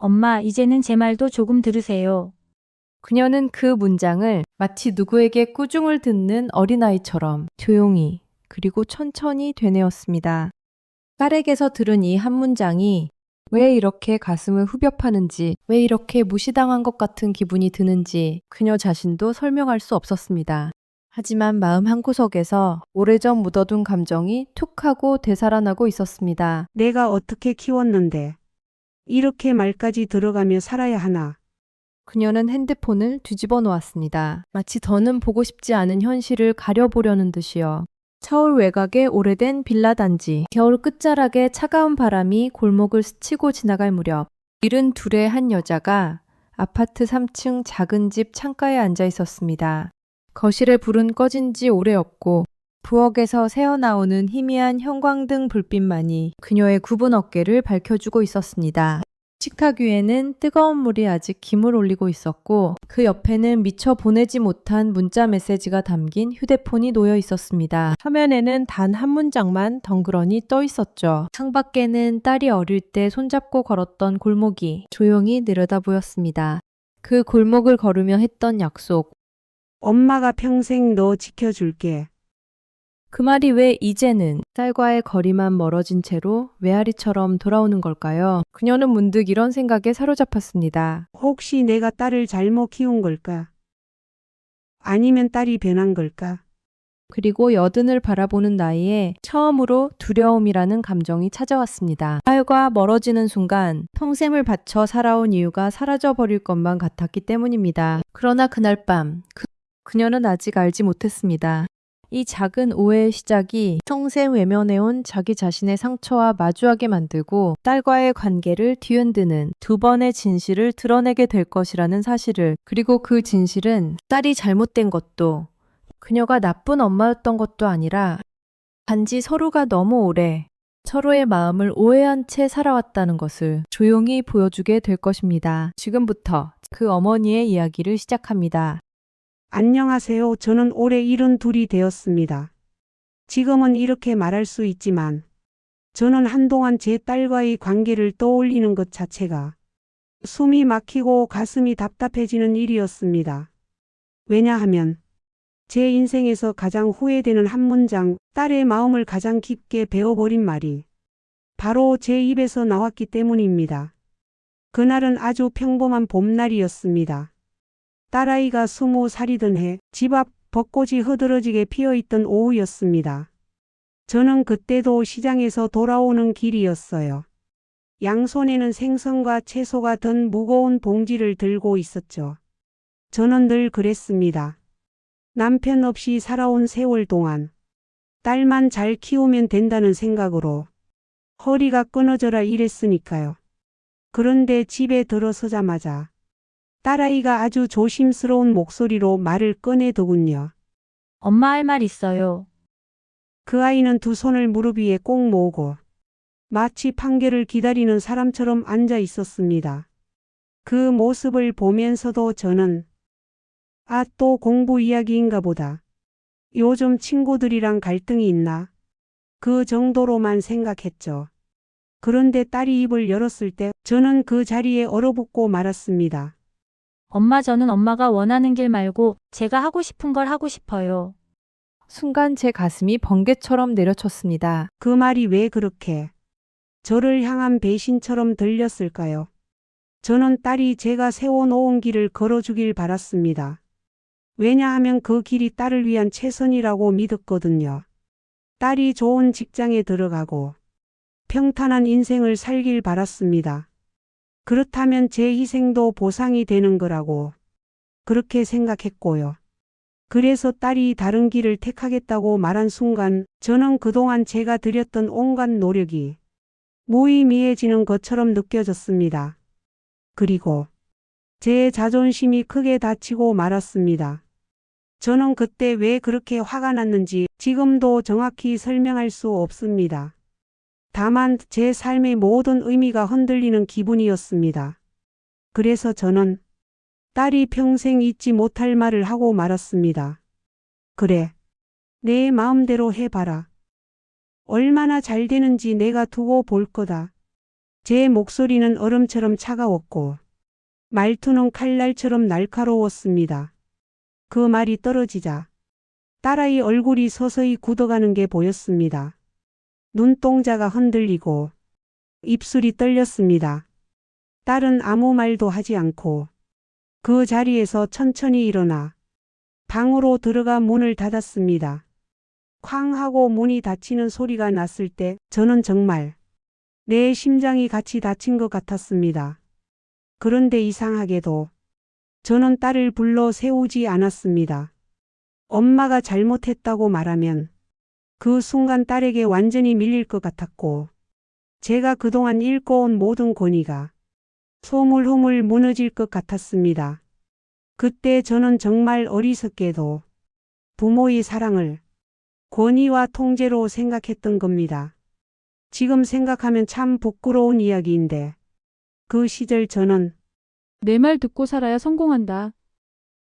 엄마, 이제는 제 말도 조금 들으세요. 그녀는 그 문장을 마치 누구에게 꾸중을 듣는 어린아이처럼 조용히 그리고 천천히 되뇌었습니다. 딸에게서 들은 이 한 문장이 왜 이렇게 가슴을 후벼 파는지, 왜 이렇게 무시당한 것 같은 기분이 드는지 그녀 자신도 설명할 수 없었습니다. 하지만 마음 한구석에서 오래전 묻어둔 감정이 툭 하고 되살아나고 있었습니다. 내가 어떻게 키웠는데 이렇게 말까지 들어가며 살아야 하나. 그녀는 핸드폰을 뒤집어 놓았습니다. 마치 더는 보고 싶지 않은 현실을 가려보려는 듯이요. 서울 외곽의 오래된 빌라 단지. 겨울 끝자락에 차가운 바람이 골목을 스치고 지나갈 무렵 72의 한 여자가 아파트 3층 작은 집 창가에 앉아 있었습니다. 거실에 불은 꺼진 지 오래였고 부엌에서 새어나오는 희미한 형광등 불빛만이 그녀의 굽은 어깨를 밝혀주고 있었습니다. 식탁 위에는 뜨거운 물이 아직 김을 올리고 있었고 그 옆에는 미처 보내지 못한 문자 메시지가 담긴 휴대폰이 놓여 있었습니다. 화면에는 단 한 문장만 덩그러니 떠 있었죠. 창밖에는 딸이 어릴 때 손잡고 걸었던 골목이 조용히 내려다 보였습니다. 그 골목을 걸으며 했던 약속. 엄마가 평생 너 지켜줄게. 그 말이 왜 이제는 딸과의 거리만 멀어진 채로 외아리처럼 돌아오는 걸까요? 그녀는 문득 이런 생각에 사로잡혔습니다. 혹시 내가 딸을 잘못 키운 걸까? 아니면 딸이 변한 걸까? 그리고 여든을 바라보는 나이에 처음으로 두려움이라는 감정이 찾아왔습니다. 딸과 멀어지는 순간 평생을 바쳐 살아온 이유가 사라져버릴 것만 같았기 때문입니다. 그러나 그날 밤 그녀는 아직 알지 못했습니다. 이 작은 오해의 시작이 평생 외면해온 자기 자신의 상처와 마주하게 만들고 딸과의 관계를 뒤흔드는 두 번의 진실을 드러내게 될 것이라는 사실을, 그리고 그 진실은 딸이 잘못된 것도 그녀가 나쁜 엄마였던 것도 아니라 단지 서로가 너무 오래 서로의 마음을 오해한 채 살아왔다는 것을 조용히 보여주게 될 것입니다. 지금부터 그 어머니의 이야기를 시작합니다. 안녕하세요. 저는 올해 72이 되었습니다. 지금은 이렇게 말할 수 있지만 저는 한동안 제 딸과의 관계를 떠올리는 것 자체가 숨이 막히고 가슴이 답답해지는 일이었습니다. 왜냐하면 제 인생에서 가장 후회되는 한 문장, 딸의 마음을 가장 깊게 베어버린 말이 바로 제 입에서 나왔기 때문입니다. 그날은 아주 평범한 봄날이었습니다. 딸아이가 20살이던 해 집 앞 벚꽃이 흐드러지게 피어있던 오후였습니다. 저는 그때도 시장에서 돌아오는 길이었어요. 양손에는 생선과 채소가 든 무거운 봉지를 들고 있었죠. 저는 늘 그랬습니다. 남편 없이 살아온 세월 동안 딸만 잘 키우면 된다는 생각으로 허리가 끊어져라 일했으니까요. 그런데 집에 들어서자마자 딸아이가 아주 조심스러운 목소리로 말을 꺼내더군요. 엄마 할 말 있어요. 그 아이는 두 손을 무릎 위에 꼭 모으고 마치 판결을 기다리는 사람처럼 앉아 있었습니다. 그 모습을 보면서도 저는 또 공부 이야기인가 보다. 요즘 친구들이랑 갈등이 있나? 그 정도로만 생각했죠. 그런데 딸이 입을 열었을 때 저는 그 자리에 얼어붙고 말았습니다. 엄마, 저는 엄마가 원하는 길 말고 제가 하고 싶은 걸 하고 싶어요. 순간 제 가슴이 번개처럼 내려쳤습니다. 그 말이 왜 그렇게 저를 향한 배신처럼 들렸을까요? 저는 딸이 제가 세워놓은 길을 걸어주길 바랐습니다. 왜냐하면 그 길이 딸을 위한 최선이라고 믿었거든요. 딸이 좋은 직장에 들어가고 평탄한 인생을 살길 바랐습니다. 그렇다면 제 희생도 보상이 되는 거라고 그렇게 생각했고요. 그래서 딸이 다른 길을 택하겠다고 말한 순간 저는 그동안 제가 들였던 온갖 노력이 무의미해지는 것처럼 느껴졌습니다. 그리고 제 자존심이 크게 다치고 말았습니다. 저는 그때 왜 그렇게 화가 났는지 지금도 정확히 설명할 수 없습니다. 다만 제 삶의 모든 의미가 흔들리는 기분이었습니다. 그래서 저는 딸이 평생 잊지 못할 말을 하고 말았습니다. 그래, 내 마음대로 해봐라. 얼마나 잘 되는지 내가 두고 볼 거다. 제 목소리는 얼음처럼 차가웠고 말투는 칼날처럼 날카로웠습니다. 그 말이 떨어지자 딸아이 얼굴이 서서히 굳어가는 게 보였습니다. 눈동자가 흔들리고 입술이 떨렸습니다. 딸은 아무 말도 하지 않고 그 자리에서 천천히 일어나 방으로 들어가 문을 닫았습니다. 쾅 하고 문이 닫히는 소리가 났을 때 저는 정말 내 심장이 같이 다친 것 같았습니다. 그런데 이상하게도 저는 딸을 불러 세우지 않았습니다. 엄마가 잘못했다고 말하면 그 순간 딸에게 완전히 밀릴 것 같았고 제가 그동안 잃고온 모든 권위가 소물흐물 무너질 것 같았습니다. 그때 저는 정말 어리석게도 부모의 사랑을 권위와 통제로 생각했던 겁니다. 지금 생각하면 참 부끄러운 이야기인데 그 시절 저는 내 말 듣고 살아야 성공한다.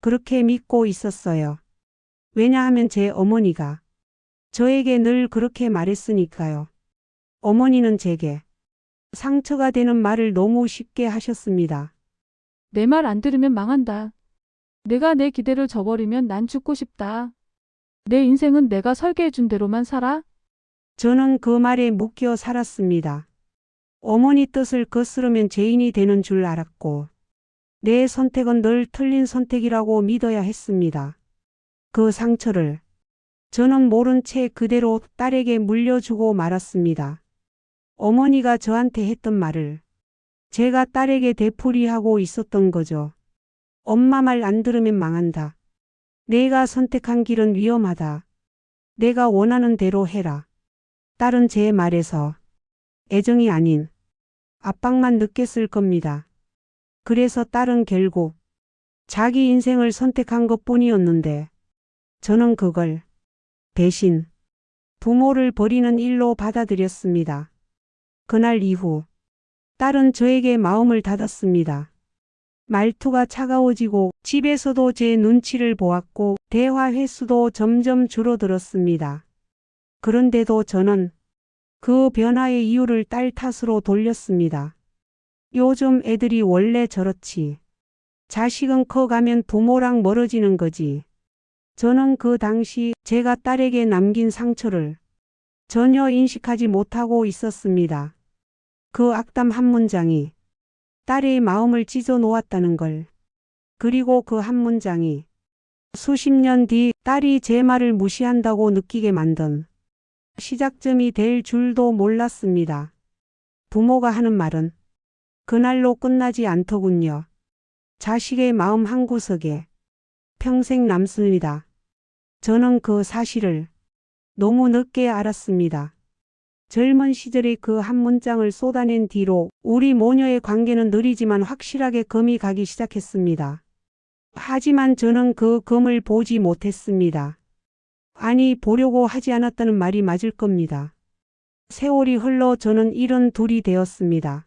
그렇게 믿고 있었어요. 왜냐하면 제 어머니가 저에게 늘 그렇게 말했으니까요. 어머니는 제게 상처가 되는 말을 너무 쉽게 하셨습니다. 내 말 안 들으면 망한다. 내가 내 기대를 저버리면 난 죽고 싶다. 내 인생은 내가 설계해준 대로만 살아? 저는 그 말에 묶여 살았습니다. 어머니 뜻을 거스르면 죄인이 되는 줄 알았고 내 선택은 늘 틀린 선택이라고 믿어야 했습니다. 그 상처를 저는 모른 채 그대로 딸에게 물려주고 말았습니다. 어머니가 저한테 했던 말을 제가 딸에게 되풀이하고 있었던 거죠. 엄마 말 안 들으면 망한다. 내가 선택한 길은 위험하다. 내가 원하는 대로 해라. 딸은 제 말에서 애정이 아닌 압박만 느꼈을 겁니다. 그래서 딸은 결국 자기 인생을 선택한 것뿐이었는데 저는 그걸 배신, 부모를 버리는 일로 받아들였습니다. 그날 이후 딸은 저에게 마음을 닫았습니다. 말투가 차가워지고 집에서도 제 눈치를 보았고 대화 횟수도 점점 줄어들었습니다. 그런데도 저는 그 변화의 이유를 딸 탓으로 돌렸습니다. 요즘 애들이 원래 저렇지. 자식은 커가면 부모랑 멀어지는 거지. 저는 그 당시 제가 딸에게 남긴 상처를 전혀 인식하지 못하고 있었습니다. 그 악담 한 문장이 딸의 마음을 찢어 놓았다는 걸. 그리고 그 한 문장이 수십 년 뒤 딸이 제 말을 무시한다고 느끼게 만든 시작점이 될 줄도 몰랐습니다. 부모가 하는 말은 그날로 끝나지 않더군요. 자식의 마음 한구석에 평생 남습니다. 저는 그 사실을 너무 늦게 알았습니다. 젊은 시절의 그 한 문장을 쏟아낸 뒤로 우리 모녀의 관계는 느리지만 확실하게 금이 가기 시작했습니다. 하지만 저는 그 금을 보지 못했습니다. 아니, 보려고 하지 않았다는 말이 맞을 겁니다. 세월이 흘러 저는 이런 둘이 되었습니다.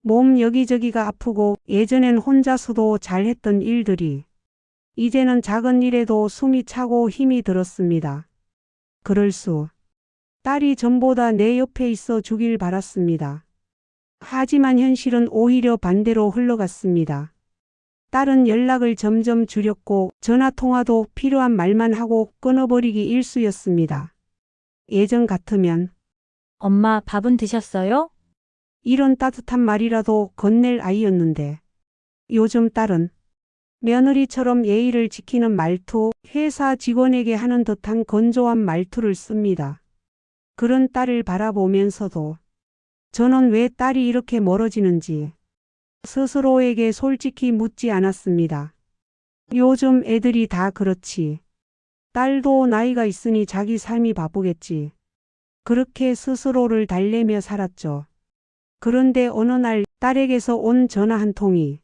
몸 여기저기가 아프고 예전엔 혼자서도 잘했던 일들이 이제는 작은 일에도 숨이 차고 힘이 들었습니다. 그럴 수. 딸이 전보다 내 옆에 있어 주길 바랐습니다. 하지만 현실은 오히려 반대로 흘러갔습니다. 딸은 연락을 점점 줄였고 전화통화도 필요한 말만 하고 끊어버리기 일쑤였습니다. 예전 같으면 엄마, 밥은 드셨어요? 이런 따뜻한 말이라도 건넬 아이였는데 요즘 딸은 며느리처럼 예의를 지키는 말투, 회사 직원에게 하는 듯한 건조한 말투를 씁니다. 그런 딸을 바라보면서도 저는 왜 딸이 이렇게 멀어지는지 스스로에게 솔직히 묻지 않았습니다. 요즘 애들이 다 그렇지. 딸도 나이가 있으니 자기 삶이 바쁘겠지. 그렇게 스스로를 달래며 살았죠. 그런데 어느 날 딸에게서 온 전화 한 통이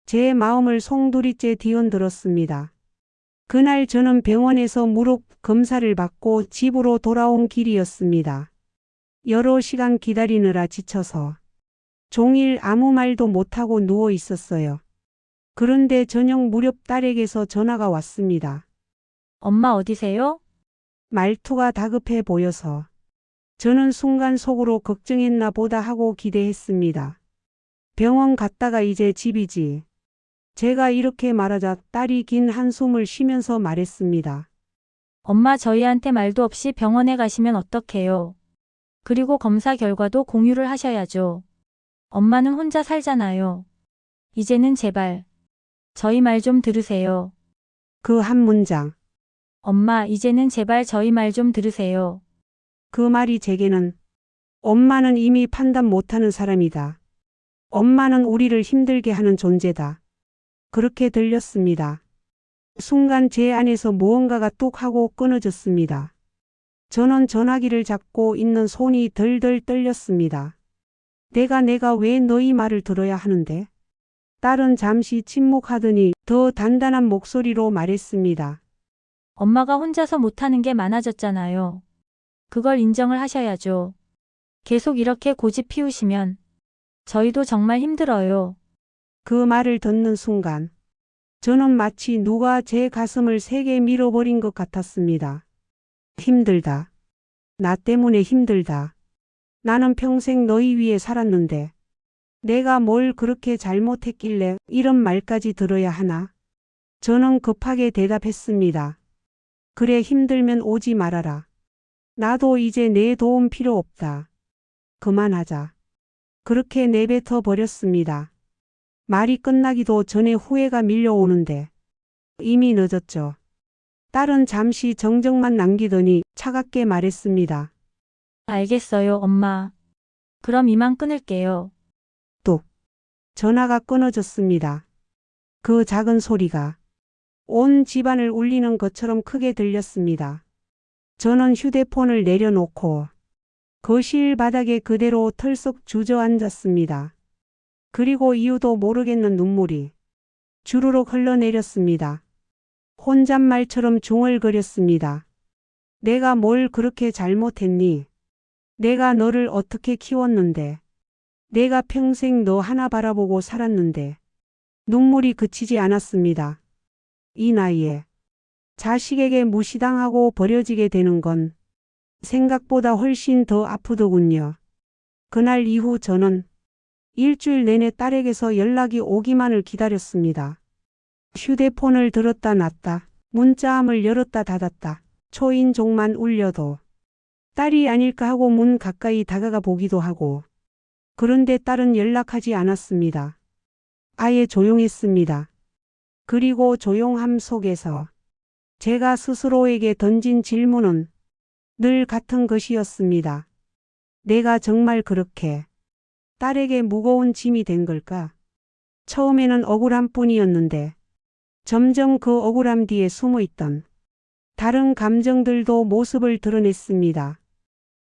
제 마음을 송두리째 뒤흔들었습니다. 그날 저는 병원에서 무릎 검사를 받고 집으로 돌아온 길이었습니다. 여러 시간 기다리느라 지쳐서 종일 아무 말도 못하고 누워 있었어요. 그런데 저녁 무렵 딸에게서 전화가 왔습니다. 엄마 어디세요? 말투가 다급해 보여서 저는 순간 속으로 걱정했나 보다 하고 기대했습니다. 병원 갔다가 이제 집이지. 제가 이렇게 말하자 딸이 긴 한숨을 쉬면서 말했습니다. 엄마 저희한테 말도 없이 병원에 가시면 어떡해요? 그리고 검사 결과도 공유를 하셔야죠. 엄마는 혼자 살잖아요. 이제는 제발 저희 말 좀 들으세요. 그 한 문장. 엄마 이제는 제발 저희 말 좀 들으세요. 그 말이 제게는 엄마는 이미 판단 못하는 사람이다. 엄마는 우리를 힘들게 하는 존재다. 그렇게 들렸습니다. 순간 제 안에서 무언가가 뚝 하고 끊어졌습니다. 저는 전화기를 잡고 있는 손이 덜덜 떨렸습니다. 내가 왜 너희 말을 들어야 하는데? 딸은 잠시 침묵하더니 더 단단한 목소리로 말했습니다. 엄마가 혼자서 못하는 게 많아졌잖아요. 그걸 인정을 하셔야죠. 계속 이렇게 고집 피우시면 저희도 정말 힘들어요. 그 말을 듣는 순간 저는 마치 누가 제 가슴을 세게 밀어버린 것 같았습니다. 힘들다. 나 때문에 힘들다. 나는 평생 너희 위해 살았는데 내가 뭘 그렇게 잘못했길래 이런 말까지 들어야 하나? 저는 급하게 대답했습니다. 그래 힘들면 오지 말아라. 나도 이제 내 도움 필요 없다. 그만하자. 그렇게 내뱉어 버렸습니다. 말이 끝나기도 전에 후회가 밀려오는데 이미 늦었죠. 딸은 잠시 정적만 남기더니 차갑게 말했습니다. 알겠어요, 엄마. 그럼 이만 끊을게요. 뚝. 전화가 끊어졌습니다. 그 작은 소리가 온 집안을 울리는 것처럼 크게 들렸습니다. 저는 휴대폰을 내려놓고 거실 바닥에 그대로 털썩 주저앉았습니다. 그리고 이유도 모르겠는 눈물이 주르륵 흘러내렸습니다. 혼잣말처럼 중얼거렸습니다. 내가 뭘 그렇게 잘못했니? 내가 너를 어떻게 키웠는데? 내가 평생 너 하나 바라보고 살았는데. 눈물이 그치지 않았습니다. 이 나이에 자식에게 무시당하고 버려지게 되는 건 생각보다 훨씬 더 아프더군요. 그날 이후 저는 일주일 내내 딸에게서 연락이 오기만을 기다렸습니다. 휴대폰을 들었다 놨다, 문자함을 열었다 닫았다, 초인종만 울려도 딸이 아닐까 하고 문 가까이 다가가 보기도 하고, 그런데 딸은 연락하지 않았습니다. 아예 조용했습니다. 그리고 조용함 속에서 제가 스스로에게 던진 질문은 늘 같은 것이었습니다. 내가 정말 그렇게 딸에게 무거운 짐이 된 걸까? 처음에는 억울함 뿐이었는데 점점 그 억울함 뒤에 숨어있던 다른 감정들도 모습을 드러냈습니다.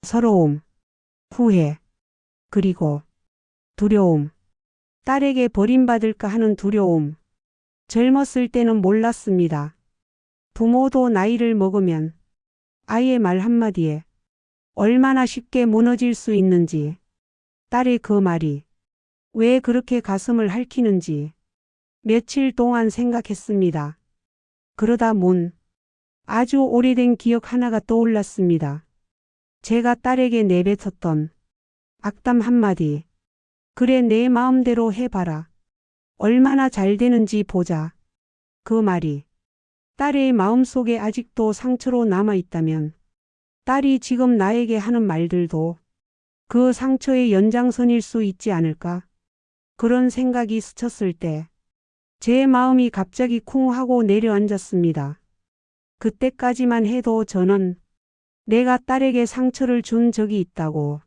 서러움, 후회, 그리고 두려움. 딸에게 버림받을까 하는 두려움. 젊었을 때는 몰랐습니다. 부모도 나이를 먹으면 아이의 말 한마디에 얼마나 쉽게 무너질 수 있는지, 딸의 그 말이 왜 그렇게 가슴을 핥히는지 며칠 동안 생각했습니다. 그러다 아주 오래된 기억 하나가 떠올랐습니다. 제가 딸에게 내뱉었던 악담 한마디. 그래 내 마음대로 해봐라. 얼마나 잘 되는지 보자. 그 말이 딸의 마음속에 아직도 상처로 남아있다면 딸이 지금 나에게 하는 말들도 그 상처의 연장선일 수 있지 않을까? 그런 생각이 스쳤을 때 제 마음이 갑자기 쿵 하고 내려앉았습니다. 그때까지만 해도 저는 내가 딸에게 상처를 준 적이 있다고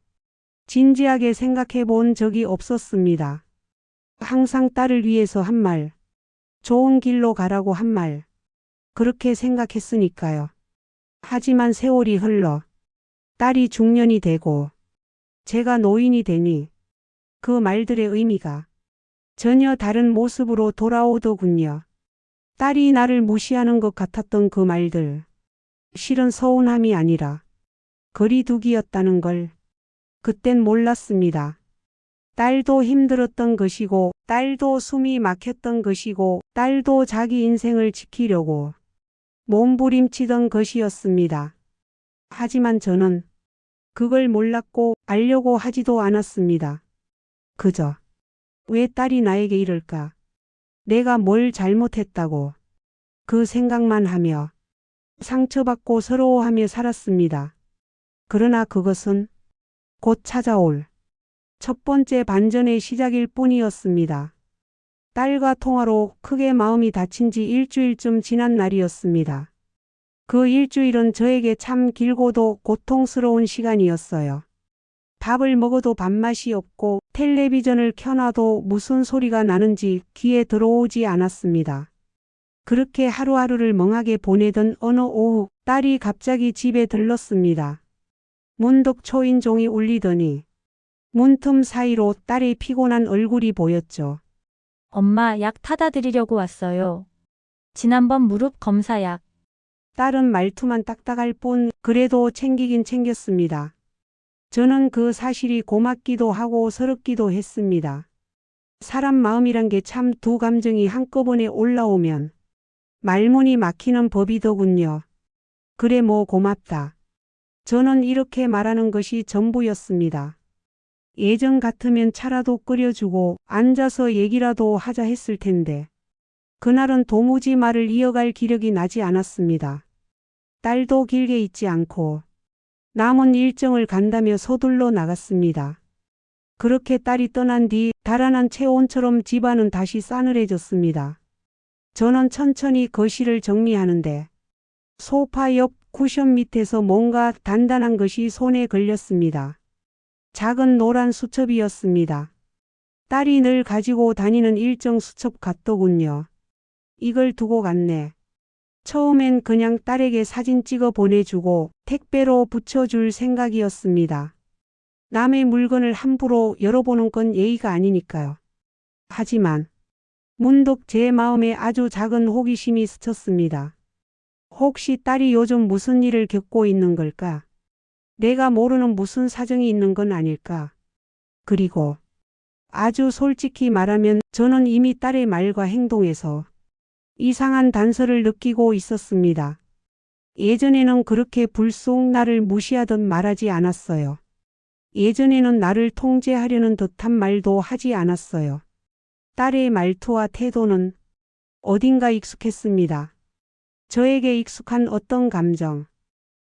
진지하게 생각해 본 적이 없었습니다. 항상 딸을 위해서 한 말, 좋은 길로 가라고 한 말, 그렇게 생각했으니까요. 하지만 세월이 흘러 딸이 중년이 되고 제가 노인이 되니 그 말들의 의미가 전혀 다른 모습으로 돌아오더군요. 딸이 나를 무시하는 것 같았던 그 말들, 실은 서운함이 아니라 거리두기였다는 걸 그땐 몰랐습니다. 딸도 힘들었던 것이고, 딸도 숨이 막혔던 것이고, 딸도 자기 인생을 지키려고 몸부림치던 것이었습니다. 하지만 저는 그걸 몰랐고 알려고 하지도 않았습니다. 그저 왜 딸이 나에게 이럴까? 내가 뭘 잘못했다고 그 생각만 하며 상처받고 서러워하며 살았습니다. 그러나 그것은 곧 찾아올 첫 번째 반전의 시작일 뿐이었습니다. 딸과 통화로 크게 마음이 다친 지 일주일쯤 지난 날이었습니다. 그 일주일은 저에게 참 길고도 고통스러운 시간이었어요. 밥을 먹어도 밥맛이 없고 텔레비전을 켜놔도 무슨 소리가 나는지 귀에 들어오지 않았습니다. 그렇게 하루하루를 멍하게 보내던 어느 오후 딸이 갑자기 집에 들렀습니다. 문득 초인종이 울리더니 문틈 사이로 딸의 피곤한 얼굴이 보였죠. 엄마, 약 타다 드리려고 왔어요. 지난번 무릎 검사약. 딸은 말투만 딱딱할 뿐 그래도 챙기긴 챙겼습니다. 저는 그 사실이 고맙기도 하고 서럽기도 했습니다. 사람 마음이란 게 참 두 감정이 한꺼번에 올라오면 말문이 막히는 법이더군요. 그래 뭐 고맙다. 저는 이렇게 말하는 것이 전부였습니다. 예전 같으면 차라도 끓여주고 앉아서 얘기라도 하자 했을 텐데 그날은 도무지 말을 이어갈 기력이 나지 않았습니다. 딸도 길게 있지 않고 남은 일정을 간다며 서둘러 나갔습니다. 그렇게 딸이 떠난 뒤 달아난 체온처럼 집안은 다시 싸늘해졌습니다. 저는 천천히 거실을 정리하는데 소파 옆 쿠션 밑에서 뭔가 단단한 것이 손에 걸렸습니다. 작은 노란 수첩이었습니다. 딸이 늘 가지고 다니는 일정 수첩 같더군요. 이걸 두고 갔네. 처음엔 그냥 딸에게 사진 찍어 보내주고 택배로 붙여줄 생각이었습니다. 남의 물건을 함부로 열어보는 건 예의가 아니니까요. 하지만 문득 제 마음에 아주 작은 호기심이 스쳤습니다. 혹시 딸이 요즘 무슨 일을 겪고 있는 걸까? 내가 모르는 무슨 사정이 있는 건 아닐까? 그리고 아주 솔직히 말하면 저는 이미 딸의 말과 행동에서 이상한 단서를 느끼고 있었습니다. 예전에는 그렇게 불쑥 나를 무시하던 말하지 않았어요. 예전에는 나를 통제하려는 듯한 말도 하지 않았어요. 딸의 말투와 태도는 어딘가 익숙했습니다. 저에게 익숙한 어떤 감정.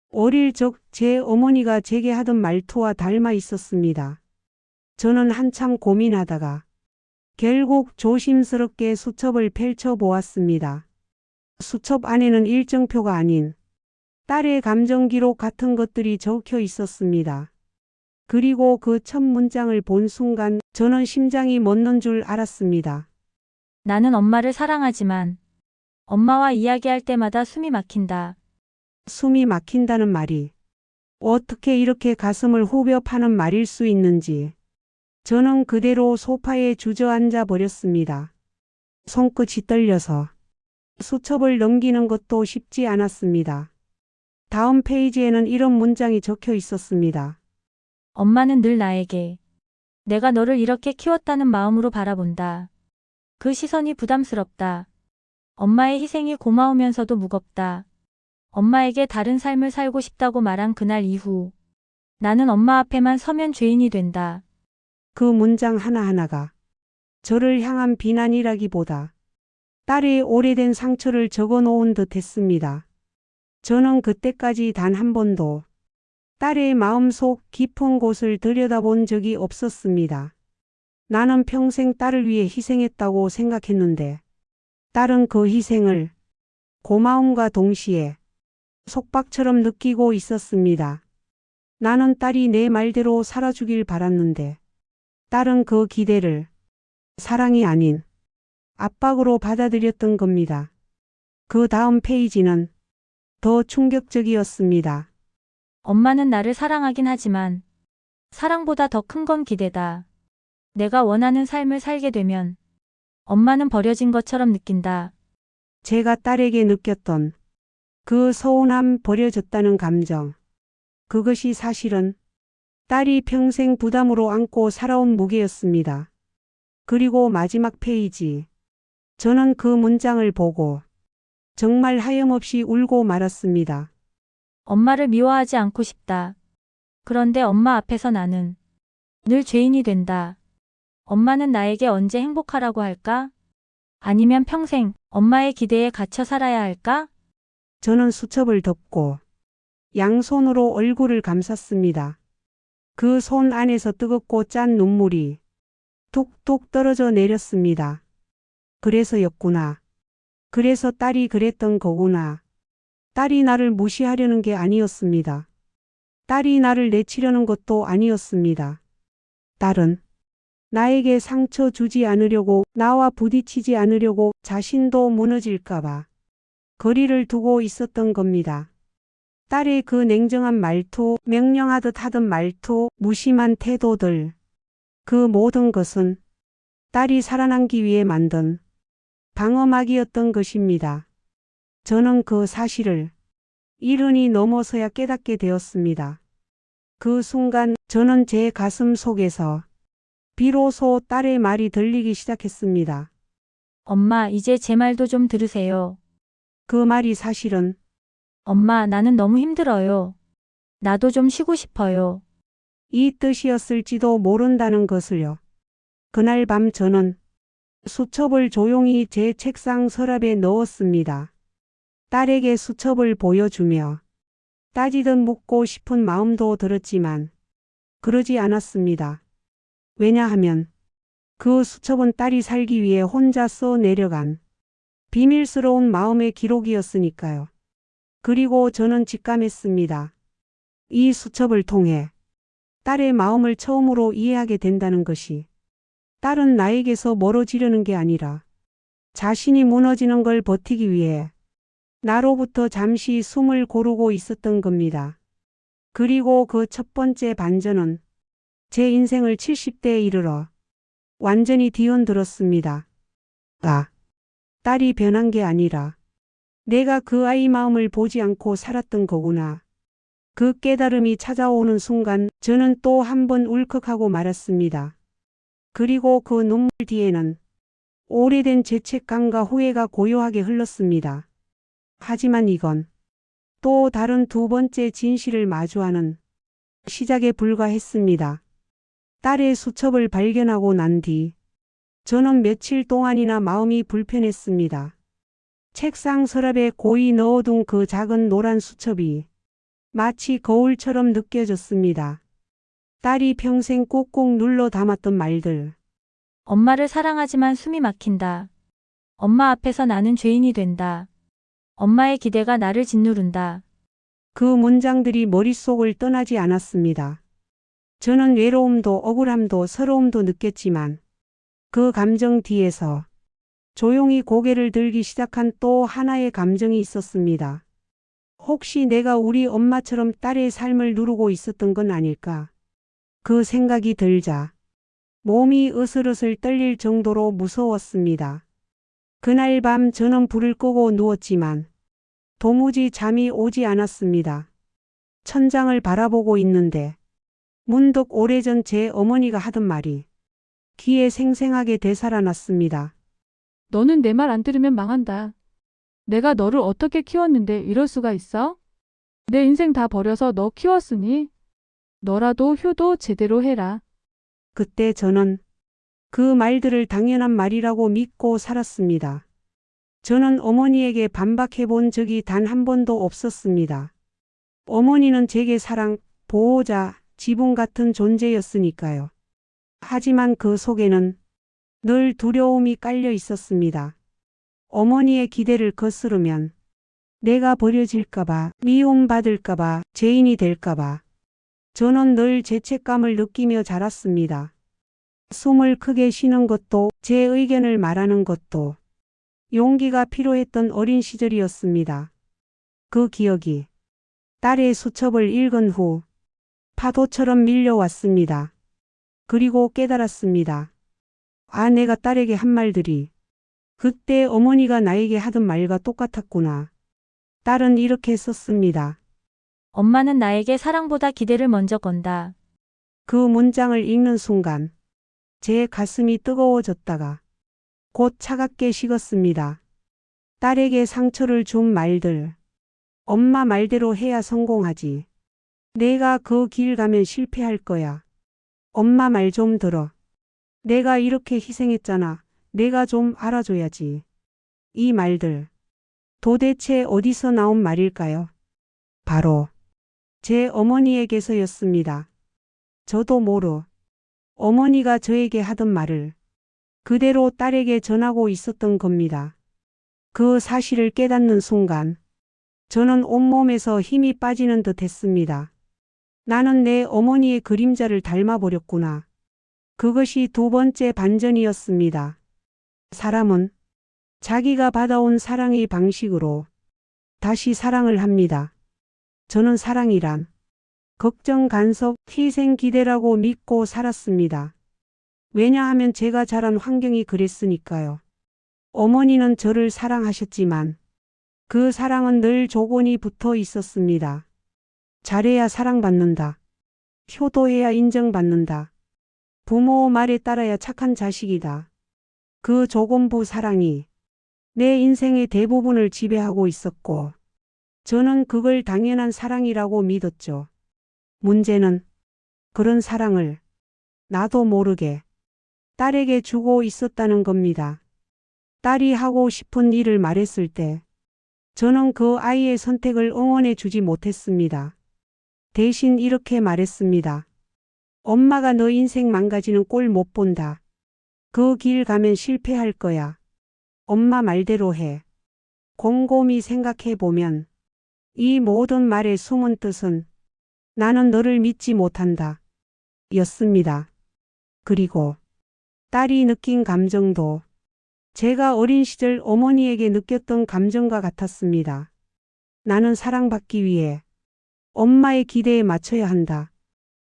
어릴 적 제 어머니가 제게 하던 말투와 닮아 있었습니다. 저는 한참 고민하다가 결국 조심스럽게 수첩을 펼쳐 보았습니다. 수첩 안에는 일정표가 아닌 딸의 감정 기록 같은 것들이 적혀 있었습니다. 그리고 그 첫 문장을 본 순간 저는 심장이 멎는 줄 알았습니다. 나는 엄마를 사랑하지만 엄마와 이야기할 때마다 숨이 막힌다. 숨이 막힌다는 말이 어떻게 이렇게 가슴을 후벼 파는 말일 수 있는지 저는 그대로 소파에 주저앉아 버렸습니다. 손끝이 떨려서 수첩을 넘기는 것도 쉽지 않았습니다. 다음 페이지에는 이런 문장이 적혀 있었습니다. 엄마는 늘 나에게 내가 너를 이렇게 키웠다는 마음으로 바라본다. 그 시선이 부담스럽다. 엄마의 희생이 고마우면서도 무겁다. 엄마에게 다른 삶을 살고 싶다고 말한 그날 이후 나는 엄마 앞에만 서면 죄인이 된다. 그 문장 하나하나가 저를 향한 비난이라기보다 딸의 오래된 상처를 적어놓은 듯 했습니다. 저는 그때까지 단 한 번도 딸의 마음속 깊은 곳을 들여다본 적이 없었습니다. 나는 평생 딸을 위해 희생했다고 생각했는데 딸은 그 희생을 고마움과 동시에 속박처럼 느끼고 있었습니다. 나는 딸이 내 말대로 살아주길 바랐는데 딸은 그 기대를 사랑이 아닌 압박으로 받아들였던 겁니다. 그 다음 페이지는 더 충격적이었습니다. 엄마는 나를 사랑하긴 하지만 사랑보다 더 큰 건 기대다. 내가 원하는 삶을 살게 되면 엄마는 버려진 것처럼 느낀다. 제가 딸에게 느꼈던 그 서운함, 버려졌다는 감정. 그것이 사실은 딸이 평생 부담으로 안고 살아온 무게였습니다. 그리고 마지막 페이지. 저는 그 문장을 보고 정말 하염없이 울고 말았습니다. 엄마를 미워하지 않고 싶다. 그런데 엄마 앞에서 나는 늘 죄인이 된다. 엄마는 나에게 언제 행복하라고 할까? 아니면 평생 엄마의 기대에 갇혀 살아야 할까? 저는 수첩을 덮고 양손으로 얼굴을 감쌌습니다. 그 손 안에서 뜨겁고 짠 눈물이 뚝뚝 떨어져 내렸습니다. 그래서였구나. 그래서 딸이 그랬던 거구나. 딸이 나를 무시하려는 게 아니었습니다. 딸이 나를 내치려는 것도 아니었습니다. 딸은 나에게 상처 주지 않으려고, 나와 부딪히지 않으려고, 자신도 무너질까봐 거리를 두고 있었던 겁니다. 딸의 그 냉정한 말투, 명령하듯 하던 말투, 무심한 태도들, 그 모든 것은 딸이 살아남기 위해 만든 방어막이었던 것입니다. 저는 그 사실을 이른이 넘어서야 깨닫게 되었습니다. 그 순간 저는 제 가슴 속에서 비로소 딸의 말이 들리기 시작했습니다. 엄마, 이제 제 말도 좀 들으세요. 그 말이 사실은 엄마, 나는 너무 힘들어요. 나도 좀 쉬고 싶어요. 이 뜻이었을지도 모른다는 것을요. 그날 밤 저는 수첩을 조용히 제 책상 서랍에 넣었습니다. 딸에게 수첩을 보여주며 따지듯 묻고 싶은 마음도 들었지만 그러지 않았습니다. 왜냐하면 그 수첩은 딸이 살기 위해 혼자 써 내려간 비밀스러운 마음의 기록이었으니까요. 그리고 저는 직감했습니다. 이 수첩을 통해 딸의 마음을 처음으로 이해하게 된다는 것이 딸은 나에게서 멀어지려는 게 아니라 자신이 무너지는 걸 버티기 위해 나로부터 잠시 숨을 고르고 있었던 겁니다. 그리고 그 첫 번째 반전은 제 인생을 70대에 이르러 완전히 뒤흔들었습니다. 딸이 변한 게 아니라 내가 그 아이 마음을 보지 않고 살았던 거구나. 그 깨달음이 찾아오는 순간 저는 또 한 번 울컥하고 말았습니다. 그리고 그 눈물 뒤에는 오래된 죄책감과 후회가 고요하게 흘렀습니다. 하지만 이건 또 다른 두 번째 진실을 마주하는 시작에 불과했습니다. 딸의 수첩을 발견하고 난 뒤 저는 며칠 동안이나 마음이 불편했습니다. 책상 서랍에 고이 넣어둔 그 작은 노란 수첩이 마치 거울처럼 느껴졌습니다. 딸이 평생 꾹꾹 눌러 담았던 말들. 엄마를 사랑하지만 숨이 막힌다. 엄마 앞에서 나는 죄인이 된다. 엄마의 기대가 나를 짓누른다. 그 문장들이 머릿속을 떠나지 않았습니다. 저는 외로움도 억울함도 서러움도 느꼈지만 그 감정 뒤에서 조용히 고개를 들기 시작한 또 하나의 감정이 있었습니다. 혹시 내가 우리 엄마처럼 딸의 삶을 누르고 있었던 건 아닐까? 그 생각이 들자 몸이 으슬으슬 떨릴 정도로 무서웠습니다. 그날 밤 저는 불을 끄고 누웠지만 도무지 잠이 오지 않았습니다. 천장을 바라보고 있는데 문득 오래전 제 어머니가 하던 말이 귀에 생생하게 되살아났습니다. 너는 내 말 안 들으면 망한다. 내가 너를 어떻게 키웠는데 이럴 수가 있어? 내 인생 다 버려서 너 키웠으니 너라도 효도 제대로 해라. 그때 저는 그 말들을 당연한 말이라고 믿고 살았습니다. 저는 어머니에게 반박해 본 적이 단 한 번도 없었습니다. 어머니는 제게 사랑, 보호자, 지붕 같은 존재였으니까요. 하지만 그 속에는 늘 두려움이 깔려 있었습니다. 어머니의 기대를 거스르면 내가 버려질까봐, 미움받을까봐, 죄인이 될까봐. 저는 늘 죄책감을 느끼며 자랐습니다. 숨을 크게 쉬는 것도, 제 의견을 말하는 것도 용기가 필요했던 어린 시절이었습니다. 그 기억이 딸의 수첩을 읽은 후 파도처럼 밀려왔습니다. 그리고 깨달았습니다. 내가 딸에게 한 말들이 그때 어머니가 나에게 하던 말과 똑같았구나. 딸은 이렇게 썼습니다. 엄마는 나에게 사랑보다 기대를 먼저 건다. 그 문장을 읽는 순간 제 가슴이 뜨거워졌다가 곧 차갑게 식었습니다. 딸에게 상처를 준 말들. 엄마 말대로 해야 성공하지. 내가 그 길 가면 실패할 거야. 엄마 말 좀 들어. 내가 이렇게 희생했잖아. 내가 좀 알아줘야지. 이 말들 도대체 어디서 나온 말일까요? 바로 제 어머니에게서였습니다. 저도 모르 어머니가 저에게 하던 말을 그대로 딸에게 전하고 있었던 겁니다. 그 사실을 깨닫는 순간 저는 온몸에서 힘이 빠지는 듯 했습니다. 나는 내 어머니의 그림자를 닮아버렸구나. 그것이 두 번째 반전이었습니다. 사람은 자기가 받아온 사랑의 방식으로 다시 사랑을 합니다. 저는 사랑이란 걱정, 간섭, 희생, 기대라고 믿고 살았습니다. 왜냐하면 제가 자란 환경이 그랬으니까요. 어머니는 저를 사랑하셨지만 그 사랑은 늘 조건이 붙어 있었습니다. 잘해야 사랑받는다. 효도해야 인정받는다. 부모 말에 따라야 착한 자식이다. 그 조건부 사랑이 내 인생의 대부분을 지배하고 있었고 저는 그걸 당연한 사랑이라고 믿었죠. 문제는 그런 사랑을 나도 모르게 딸에게 주고 있었다는 겁니다. 딸이 하고 싶은 일을 말했을 때 저는 그 아이의 선택을 응원해 주지 못했습니다. 대신 이렇게 말했습니다. 엄마가 너 인생 망가지는 꼴 못 본다. 그 길 가면 실패할 거야. 엄마 말대로 해. 곰곰이 생각해 보면 이 모든 말의 숨은 뜻은 나는 너를 믿지 못한다. 였습니다. 그리고 딸이 느낀 감정도 제가 어린 시절 어머니에게 느꼈던 감정과 같았습니다. 나는 사랑받기 위해 엄마의 기대에 맞춰야 한다.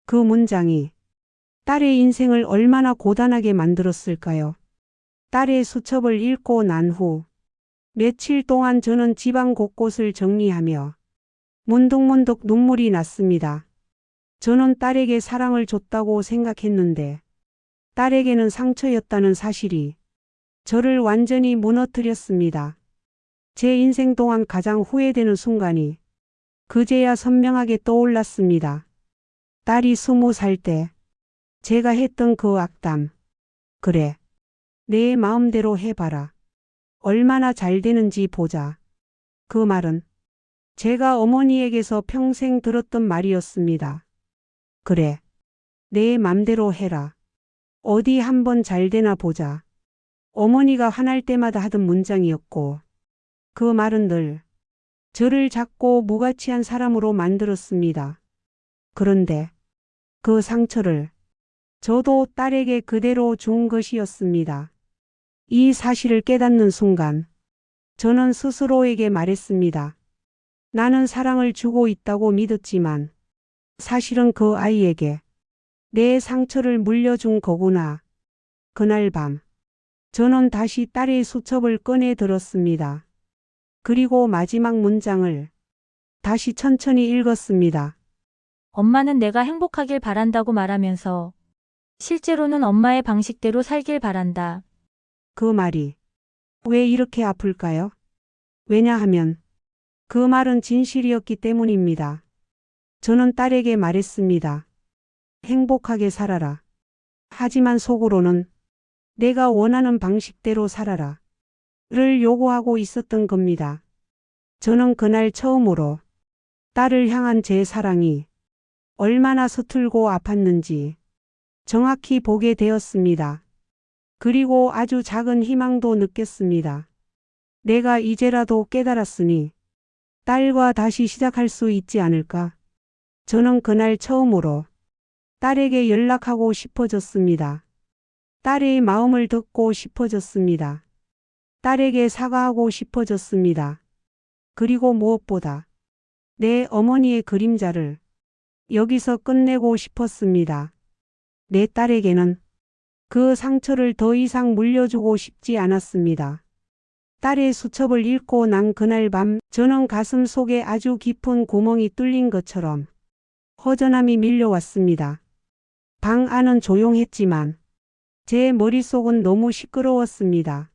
그 문장이 딸의 인생을 얼마나 고단하게 만들었을까요? 딸의 수첩을 읽고 난 후 며칠 동안 저는 집안 곳곳을 정리하며 문득문득 눈물이 났습니다. 저는 딸에게 사랑을 줬다고 생각했는데 딸에게는 상처였다는 사실이 저를 완전히 무너뜨렸습니다. 제 인생 동안 가장 후회되는 순간이 그제야 선명하게 떠올랐습니다. 딸이 20살 때 제가 했던 그 악담. 그래, 내 마음대로 해봐라. 얼마나 잘 되는지 보자. 그 말은 제가 어머니에게서 평생 들었던 말이었습니다. 그래, 내 맘대로 해라. 어디 한번 잘 되나 보자. 어머니가 화날 때마다 하던 문장이었고 그 말은 늘 저를 작고 무가치한 사람으로 만들었습니다. 그런데 그 상처를 저도 딸에게 그대로 준 것이었습니다. 이 사실을 깨닫는 순간 저는 스스로에게 말했습니다. 나는 사랑을 주고 있다고 믿었지만 사실은 그 아이에게 내 상처를 물려준 거구나. 그날 밤 저는 다시 딸의 수첩을 꺼내 들었습니다. 그리고 마지막 문장을 다시 천천히 읽었습니다. 엄마는 내가 행복하길 바란다고 말하면서 실제로는 엄마의 방식대로 살길 바란다. 그 말이 왜 이렇게 아플까요? 왜냐하면 그 말은 진실이었기 때문입니다. 저는 딸에게 말했습니다. 행복하게 살아라. 하지만 속으로는 내가 원하는 방식대로 살아라. 를 요구하고 있었던 겁니다. 저는 그날 처음으로 딸을 향한 제 사랑이 얼마나 서툴고 아팠는지 정확히 보게 되었습니다. 그리고 아주 작은 희망도 느꼈습니다. 내가 이제라도 깨달았으니 딸과 다시 시작할 수 있지 않을까? 저는 그날 처음으로 딸에게 연락하고 싶어졌습니다. 딸의 마음을 듣고 싶어졌습니다. 딸에게 사과하고 싶어졌습니다. 그리고 무엇보다 내 어머니의 그림자를 여기서 끝내고 싶었습니다. 내 딸에게는 그 상처를 더 이상 물려주고 싶지 않았습니다. 딸의 수첩을 읽고 난 그날 밤 저는 가슴 속에 아주 깊은 구멍이 뚫린 것처럼 허전함이 밀려왔습니다. 방 안은 조용했지만 제 머릿속은 너무 시끄러웠습니다.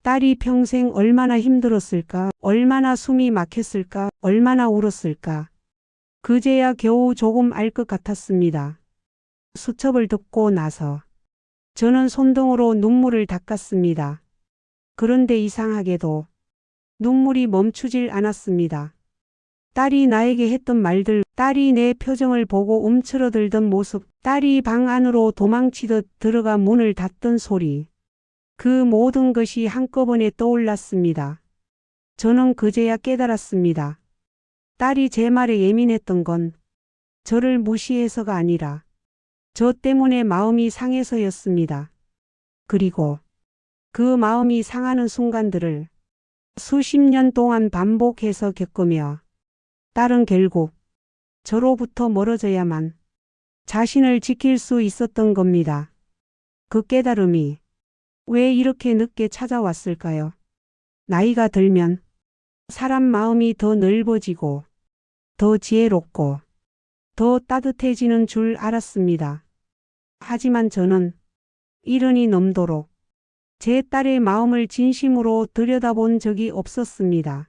딸이 평생 얼마나 힘들었을까, 얼마나 숨이 막혔을까, 얼마나 울었을까. 그제야 겨우 조금 알 것 같았습니다. 수첩을 듣고 나서 저는 손등으로 눈물을 닦았습니다. 그런데 이상하게도 눈물이 멈추질 않았습니다. 딸이 나에게 했던 말들, 딸이 내 표정을 보고 움츠러들던 모습, 딸이 방 안으로 도망치듯 들어가 문을 닫던 소리. 그 모든 것이 한꺼번에 떠올랐습니다. 저는 그제야 깨달았습니다. 딸이 제 말에 예민했던 건 저를 무시해서가 아니라 저 때문에 마음이 상해서였습니다. 그리고 그 마음이 상하는 순간들을 수십 년 동안 반복해서 겪으며 딸은 결국 저로부터 멀어져야만 자신을 지킬 수 있었던 겁니다. 그 깨달음이 왜 이렇게 늦게 찾아왔을까요? 나이가 들면 사람 마음이 더 넓어지고 더 지혜롭고 더 따뜻해지는 줄 알았습니다. 하지만 저는 이른이 넘도록 제 딸의 마음을 진심으로 들여다본 적이 없었습니다.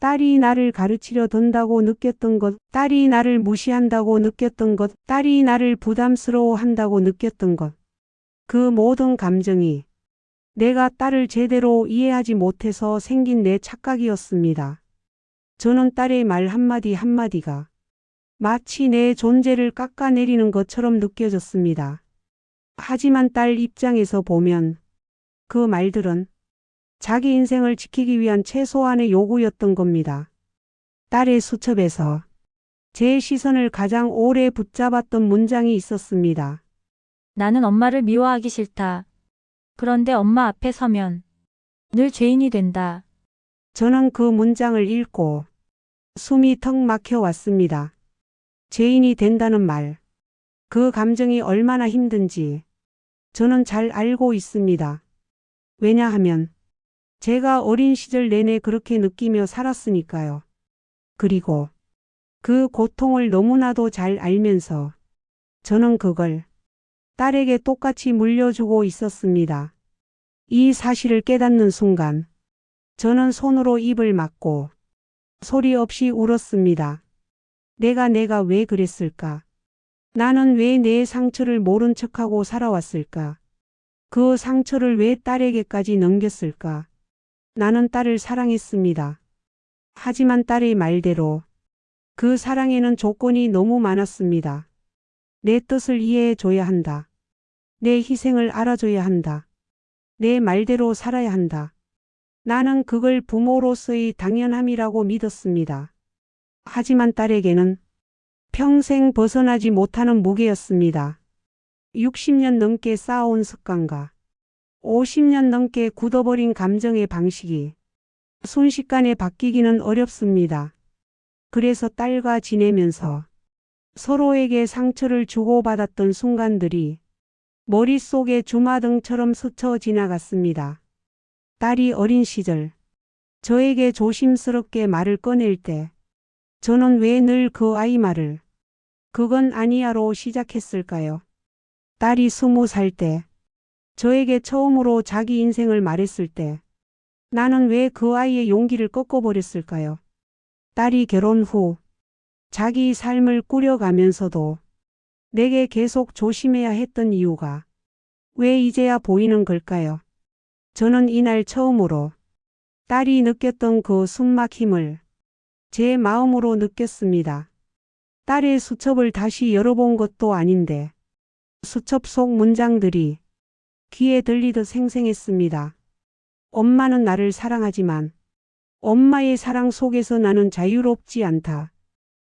딸이 나를 가르치려 든다고 느꼈던 것, 딸이 나를 무시한다고 느꼈던 것, 딸이 나를 부담스러워한다고 느꼈던 것, 그 모든 감정이 내가 딸을 제대로 이해하지 못해서 생긴 내 착각이었습니다. 저는 딸의 말 한마디 한마디가 마치 내 존재를 깎아내리는 것처럼 느껴졌습니다. 하지만 딸 입장에서 보면 그 말들은 자기 인생을 지키기 위한 최소한의 요구였던 겁니다. 딸의 수첩에서 제 시선을 가장 오래 붙잡았던 문장이 있었습니다. 나는 엄마를 미워하기 싫다. 그런데 엄마 앞에 서면 늘 죄인이 된다. 저는 그 문장을 읽고 숨이 턱 막혀 왔습니다. 죄인이 된다는 말, 그 감정이 얼마나 힘든지 저는 잘 알고 있습니다. 왜냐하면 제가 어린 시절 내내 그렇게 느끼며 살았으니까요. 그리고 그 고통을 너무나도 잘 알면서 저는 그걸 딸에게 똑같이 물려주고 있었습니다. 이 사실을 깨닫는 순간 저는 손으로 입을 막고 소리 없이 울었습니다. 내가 왜 그랬을까? 나는 왜 내 상처를 모른 척하고 살아왔을까? 그 상처를 왜 딸에게까지 넘겼을까? 나는 딸을 사랑했습니다. 하지만 딸의 말대로 그 사랑에는 조건이 너무 많았습니다. 내 뜻을 이해해 줘야 한다. 내 희생을 알아줘야 한다. 내 말대로 살아야 한다. 나는 그걸 부모로서의 당연함이라고 믿었습니다. 하지만 딸에게는 평생 벗어나지 못하는 무게였습니다. 60년 넘게 쌓아온 습관과 50년 넘게 굳어버린 감정의 방식이 순식간에 바뀌기는 어렵습니다. 그래서 딸과 지내면서 서로에게 상처를 주고받았던 순간들이 머릿속에 주마등처럼 스쳐 지나갔습니다. 딸이 어린 시절 저에게 조심스럽게 말을 꺼낼 때 저는 왜 늘 그 아이 말을 그건 아니야로 시작했을까요? 딸이 20살 때 저에게 처음으로 자기 인생을 말했을 때 나는 왜 그 아이의 용기를 꺾어버렸을까요? 딸이 결혼 후 자기 삶을 꾸려가면서도 내게 계속 조심해야 했던 이유가 왜 이제야 보이는 걸까요? 저는 이날 처음으로 딸이 느꼈던 그 숨막힘을 제 마음으로 느꼈습니다. 딸의 수첩을 다시 열어본 것도 아닌데 수첩 속 문장들이 귀에 들리듯 생생했습니다. 엄마는 나를 사랑하지만 엄마의 사랑 속에서 나는 자유롭지 않다.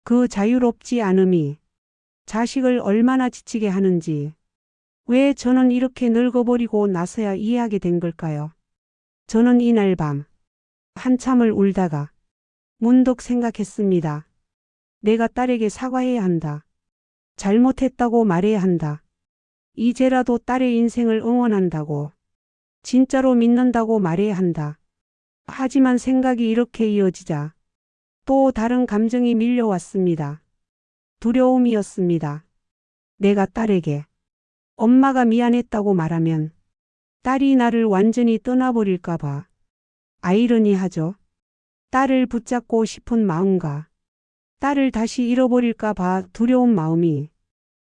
그 자유롭지 않음이 자식을 얼마나 지치게 하는지 왜 저는 이렇게 늙어버리고 나서야 이해하게 된 걸까요? 저는 이날 밤 한참을 울다가 문득 생각했습니다. 내가 딸에게 사과해야 한다. 잘못했다고 말해야 한다. 이제라도 딸의 인생을 응원한다고, 진짜로 믿는다고 말해야 한다. 하지만 생각이 이렇게 이어지자 또 다른 감정이 밀려왔습니다. 두려움이었습니다. 내가 딸에게 엄마가 미안했다고 말하면 딸이 나를 완전히 떠나버릴까 봐. 아이러니하죠. 딸을 붙잡고 싶은 마음과 딸을 다시 잃어버릴까 봐 두려운 마음이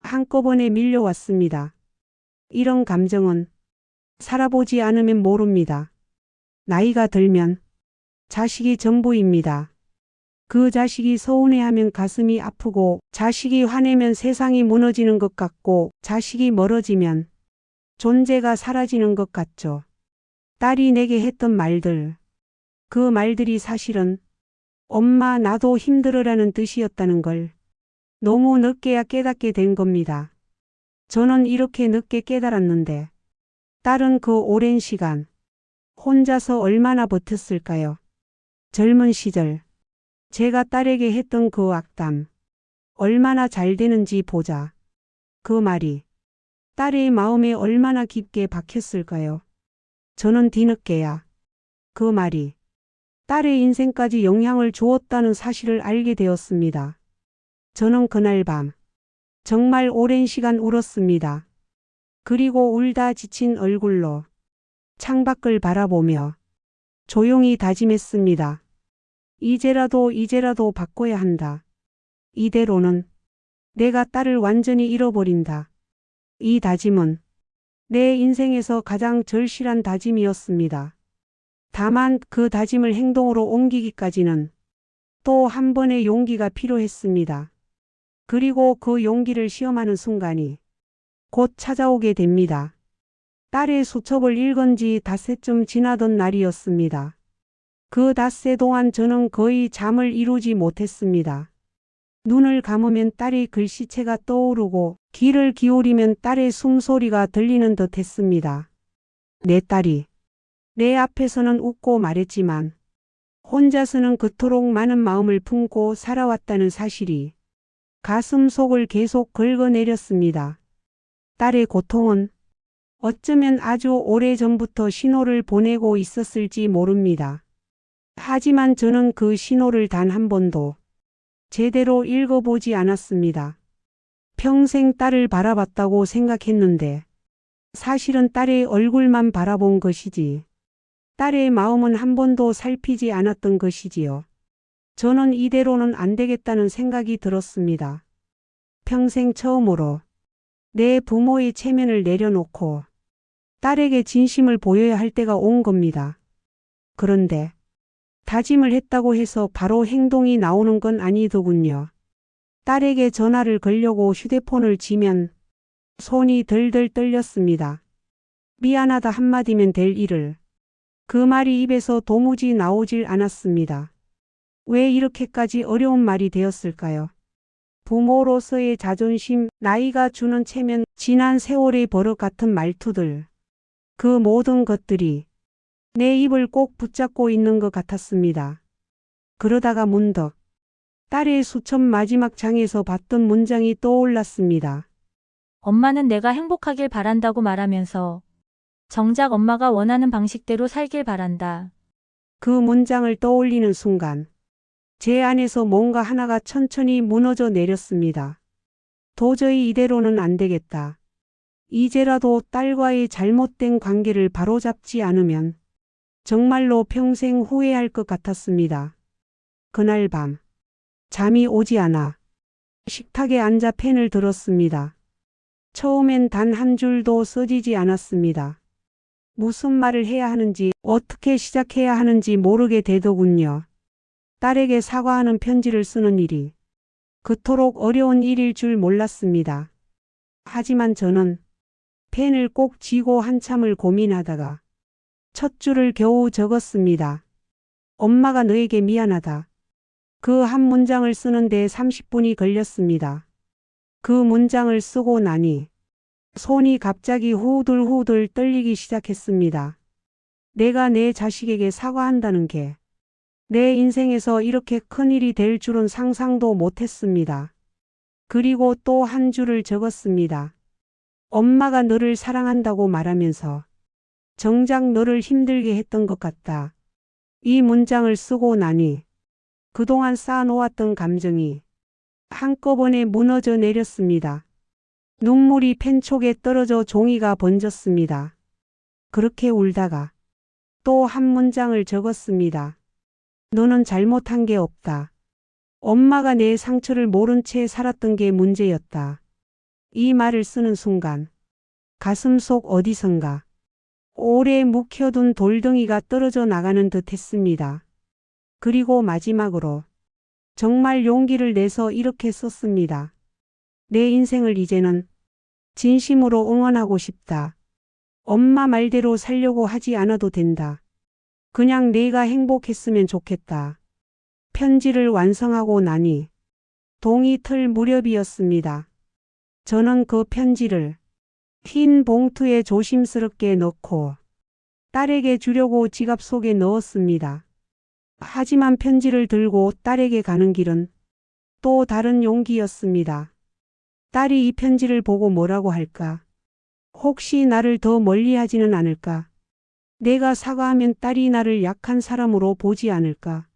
한꺼번에 밀려왔습니다. 이런 감정은 살아보지 않으면 모릅니다. 나이가 들면 자식이 전부입니다. 그 자식이 서운해하면 가슴이 아프고, 자식이 화내면 세상이 무너지는 것 같고, 자식이 멀어지면 존재가 사라지는 것 같죠. 딸이 내게 했던 말들, 그 말들이 사실은 엄마 나도 힘들어라는 뜻이었다는 걸 너무 늦게야 깨닫게 된 겁니다. 저는 이렇게 늦게 깨달았는데 딸은 그 오랜 시간 혼자서 얼마나 버텼을까요? 젊은 시절 제가 딸에게 했던 그 악담, 얼마나 잘 되는지 보자. 그 말이 딸의 마음에 얼마나 깊게 박혔을까요? 저는 뒤늦게야 그 말이 딸의 인생까지 영향을 주었다는 사실을 알게 되었습니다. 저는 그날 밤 정말 오랜 시간 울었습니다. 그리고 울다 지친 얼굴로 창밖을 바라보며 조용히 다짐했습니다. 이제라도 바꿔야 한다. 이대로는 내가 딸을 완전히 잃어버린다. 이 다짐은 내 인생에서 가장 절실한 다짐이었습니다. 다만 그 다짐을 행동으로 옮기기까지는 또 한 번의 용기가 필요했습니다. 그리고 그 용기를 시험하는 순간이 곧 찾아오게 됩니다. 딸의 수첩을 읽은 지 닷새쯤 지나던 날이었습니다. 그 닷새 동안 저는 거의 잠을 이루지 못했습니다. 눈을 감으면 딸의 글씨체가 떠오르고, 귀를 기울이면 딸의 숨소리가 들리는 듯 했습니다. 내 딸이 내 앞에서는 웃고 말했지만 혼자서는 그토록 많은 마음을 품고 살아왔다는 사실이 가슴 속을 계속 긁어내렸습니다. 딸의 고통은 어쩌면 아주 오래전부터 신호를 보내고 있었을지 모릅니다. 하지만 저는 그 신호를 단 한 번도 제대로 읽어보지 않았습니다. 평생 딸을 바라봤다고 생각했는데 사실은 딸의 얼굴만 바라본 것이지 딸의 마음은 한 번도 살피지 않았던 것이지요. 저는 이대로는 안 되겠다는 생각이 들었습니다. 평생 처음으로 내 부모의 체면을 내려놓고 딸에게 진심을 보여야 할 때가 온 겁니다. 그런데 다짐을 했다고 해서 바로 행동이 나오는 건 아니더군요. 딸에게 전화를 걸려고 휴대폰을 쥐면 손이 덜덜 떨렸습니다. 미안하다 한마디면 될 일을 그 말이 입에서 도무지 나오질 않았습니다. 왜 이렇게까지 어려운 말이 되었을까요? 부모로서의 자존심, 나이가 주는 체면, 지난 세월의 버릇 같은 말투들, 그 모든 것들이 내 입을 꼭 붙잡고 있는 것 같았습니다. 그러다가 문득 딸의 수첩 마지막 장에서 봤던 문장이 떠올랐습니다. 엄마는 내가 행복하길 바란다고 말하면서 정작 엄마가 원하는 방식대로 살길 바란다. 그 문장을 떠올리는 순간 제 안에서 뭔가 하나가 천천히 무너져 내렸습니다. 도저히 이대로는 안 되겠다. 이제라도 딸과의 잘못된 관계를 바로잡지 않으면 정말로 평생 후회할 것 같았습니다. 그날 밤 잠이 오지 않아 식탁에 앉아 펜을 들었습니다. 처음엔 단 한 줄도 써지지 않았습니다. 무슨 말을 해야 하는지, 어떻게 시작해야 하는지 모르게 되더군요. 딸에게 사과하는 편지를 쓰는 일이 그토록 어려운 일일 줄 몰랐습니다. 하지만 저는 펜을 꼭 쥐고 한참을 고민하다가 첫 줄을 겨우 적었습니다. 엄마가 너에게 미안하다. 그 한 문장을 쓰는데 30분이 걸렸습니다. 그 문장을 쓰고 나니 손이 갑자기 후들후들 떨리기 시작했습니다. 내가 내 자식에게 사과한다는 게 내 인생에서 이렇게 큰일이 될 줄은 상상도 못했습니다. 그리고 또 한 줄을 적었습니다. 엄마가 너를 사랑한다고 말하면서 정작 너를 힘들게 했던 것 같다. 이 문장을 쓰고 나니 그동안 쌓아놓았던 감정이 한꺼번에 무너져 내렸습니다. 눈물이 펜촉에 떨어져 종이가 번졌습니다. 그렇게 울다가 또 한 문장을 적었습니다. 너는 잘못한 게 없다. 엄마가 내 상처를 모른 채 살았던 게 문제였다. 이 말을 쓰는 순간 가슴 속 어디선가 오래 묵혀둔 돌덩이가 떨어져 나가는 듯 했습니다. 그리고 마지막으로 정말 용기를 내서 이렇게 썼습니다. 내 인생을 이제는 진심으로 응원하고 싶다. 엄마 말대로 살려고 하지 않아도 된다. 그냥 내가 행복했으면 좋겠다. 편지를 완성하고 나니 동이 틀 무렵이었습니다. 저는 그 편지를 흰 봉투에 조심스럽게 넣고 딸에게 주려고 지갑 속에 넣었습니다. 하지만 편지를 들고 딸에게 가는 길은 또 다른 용기였습니다. 딸이 이 편지를 보고 뭐라고 할까? 혹시 나를 더 멀리하지는 않을까? 내가 사과하면 딸이 나를 약한 사람으로 보지 않을까?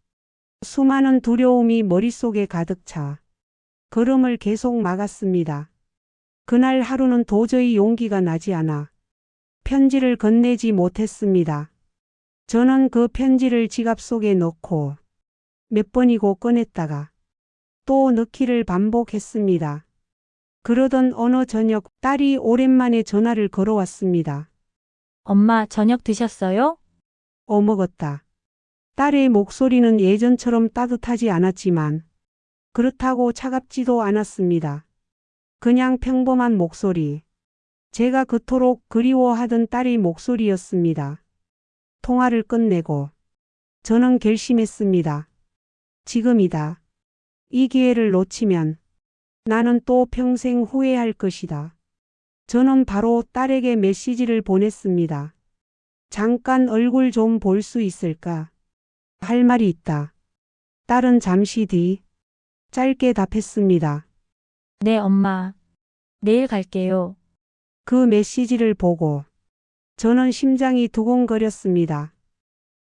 수많은 두려움이 머릿속에 가득 차 걸음을 계속 막았습니다. 그날 하루는 도저히 용기가 나지 않아 편지를 건네지 못했습니다. 저는 그 편지를 지갑 속에 넣고 몇 번이고 꺼냈다가 또 넣기를 반복했습니다. 그러던 어느 저녁 딸이 오랜만에 전화를 걸어왔습니다. 엄마, 저녁 드셨어요? 먹었다. 딸의 목소리는 예전처럼 따뜻하지 않았지만 그렇다고 차갑지도 않았습니다. 그냥 평범한 목소리. 제가 그토록 그리워하던 딸의 목소리였습니다. 통화를 끝내고 저는 결심했습니다. 지금이다. 이 기회를 놓치면 나는 또 평생 후회할 것이다. 저는 바로 딸에게 메시지를 보냈습니다. 잠깐 얼굴 좀 볼 수 있을까? 할 말이 있다. 딸은 잠시 뒤 짧게 답했습니다. 네, 엄마. 내일 갈게요. 그 메시지를 보고 저는 심장이 두근거렸습니다.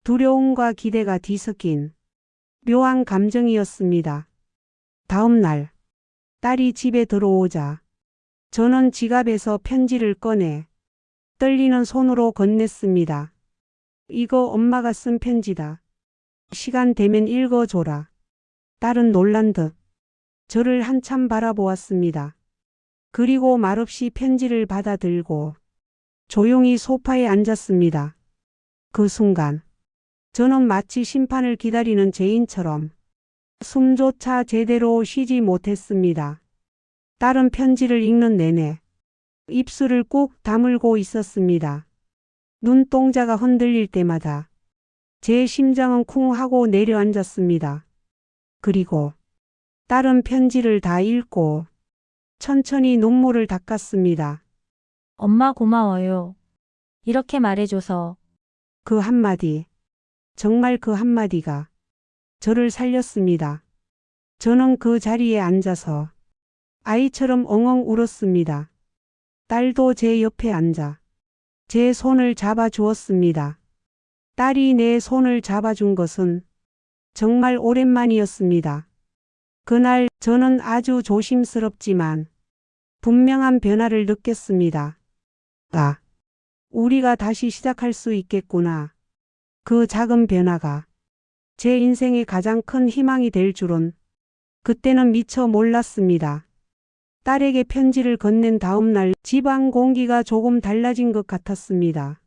두려움과 기대가 뒤섞인 묘한 감정이었습니다. 다음 날 딸이 집에 들어오자 저는 지갑에서 편지를 꺼내 떨리는 손으로 건넸습니다. 이거 엄마가 쓴 편지다. 시간 되면 읽어줘라. 딸은 놀란 듯 저를 한참 바라보았습니다. 그리고 말없이 편지를 받아들고 조용히 소파에 앉았습니다. 그 순간 저는 마치 심판을 기다리는 죄인처럼 숨조차 제대로 쉬지 못했습니다. 딸은 편지를 읽는 내내 입술을 꾹 다물고 있었습니다. 눈동자가 흔들릴 때마다 제 심장은 쿵 하고 내려앉았습니다. 그리고 딸은 편지를 다 읽고 천천히 눈물을 닦았습니다. 엄마 고마워요. 이렇게 말해줘서. 그 한마디, 정말 그 한마디가 저를 살렸습니다. 저는 그 자리에 앉아서 아이처럼 엉엉 울었습니다. 딸도 제 옆에 앉아 제 손을 잡아주었습니다. 딸이 내 손을 잡아준 것은 정말 오랜만이었습니다. 그날 저는 아주 조심스럽지만 분명한 변화를 느꼈습니다. 아, 우리가 다시 시작할 수 있겠구나. 그 작은 변화가 제 인생의 가장 큰 희망이 될 줄은 그때는 미처 몰랐습니다. 딸에게 편지를 건넨 다음 날 집안 공기가 조금 달라진 것 같았습니다.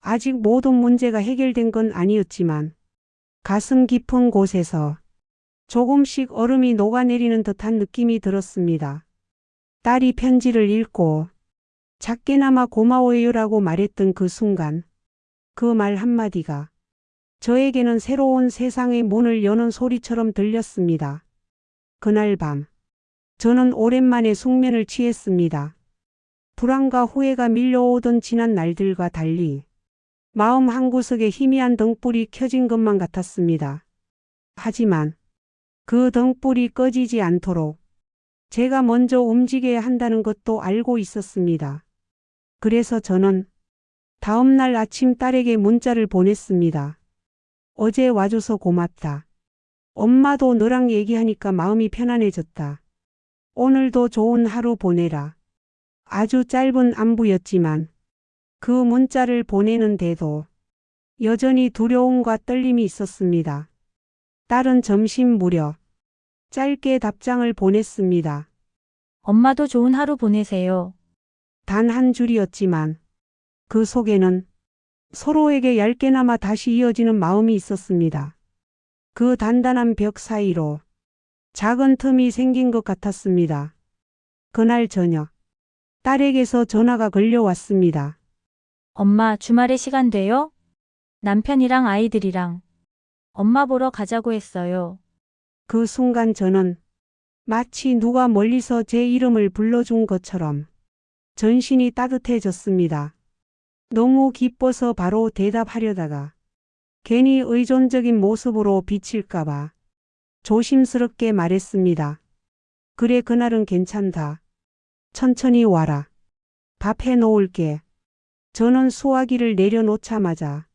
아직 모든 문제가 해결된 건 아니었지만 가슴 깊은 곳에서 조금씩 얼음이 녹아내리는 듯한 느낌이 들었습니다. 딸이 편지를 읽고 작게나마 고마워요라고 말했던 그 순간 그 말 한마디가 저에게는 새로운 세상의 문을 여는 소리처럼 들렸습니다. 그날 밤 저는 오랜만에 숙면을 취했습니다. 불안과 후회가 밀려오던 지난 날들과 달리 마음 한구석에 희미한 등불이 켜진 것만 같았습니다. 하지만 그 등불이 꺼지지 않도록 제가 먼저 움직여야 한다는 것도 알고 있었습니다. 그래서 저는 다음 날 아침 딸에게 문자를 보냈습니다. 어제 와줘서 고맙다. 엄마도 너랑 얘기하니까 마음이 편안해졌다. 오늘도 좋은 하루 보내라. 아주 짧은 안부였지만 그 문자를 보내는데도 여전히 두려움과 떨림이 있었습니다. 딸은 점심 무렵 짧게 답장을 보냈습니다. 엄마도 좋은 하루 보내세요. 단 한 줄이었지만 그 속에는 서로에게 얇게나마 다시 이어지는 마음이 있었습니다. 그 단단한 벽 사이로 작은 틈이 생긴 것 같았습니다. 그날 저녁, 딸에게서 전화가 걸려왔습니다. 엄마, 주말에 시간 돼요? 남편이랑 아이들이랑 엄마 보러 가자고 했어요. 그 순간 저는 마치 누가 멀리서 제 이름을 불러준 것처럼 전신이 따뜻해졌습니다. 너무 기뻐서 바로 대답하려다가 괜히 의존적인 모습으로 비칠까봐 조심스럽게 말했습니다. 그래, 그날은 괜찮다. 천천히 와라. 밥 해놓을게. 저는 수화기를 내려놓자마자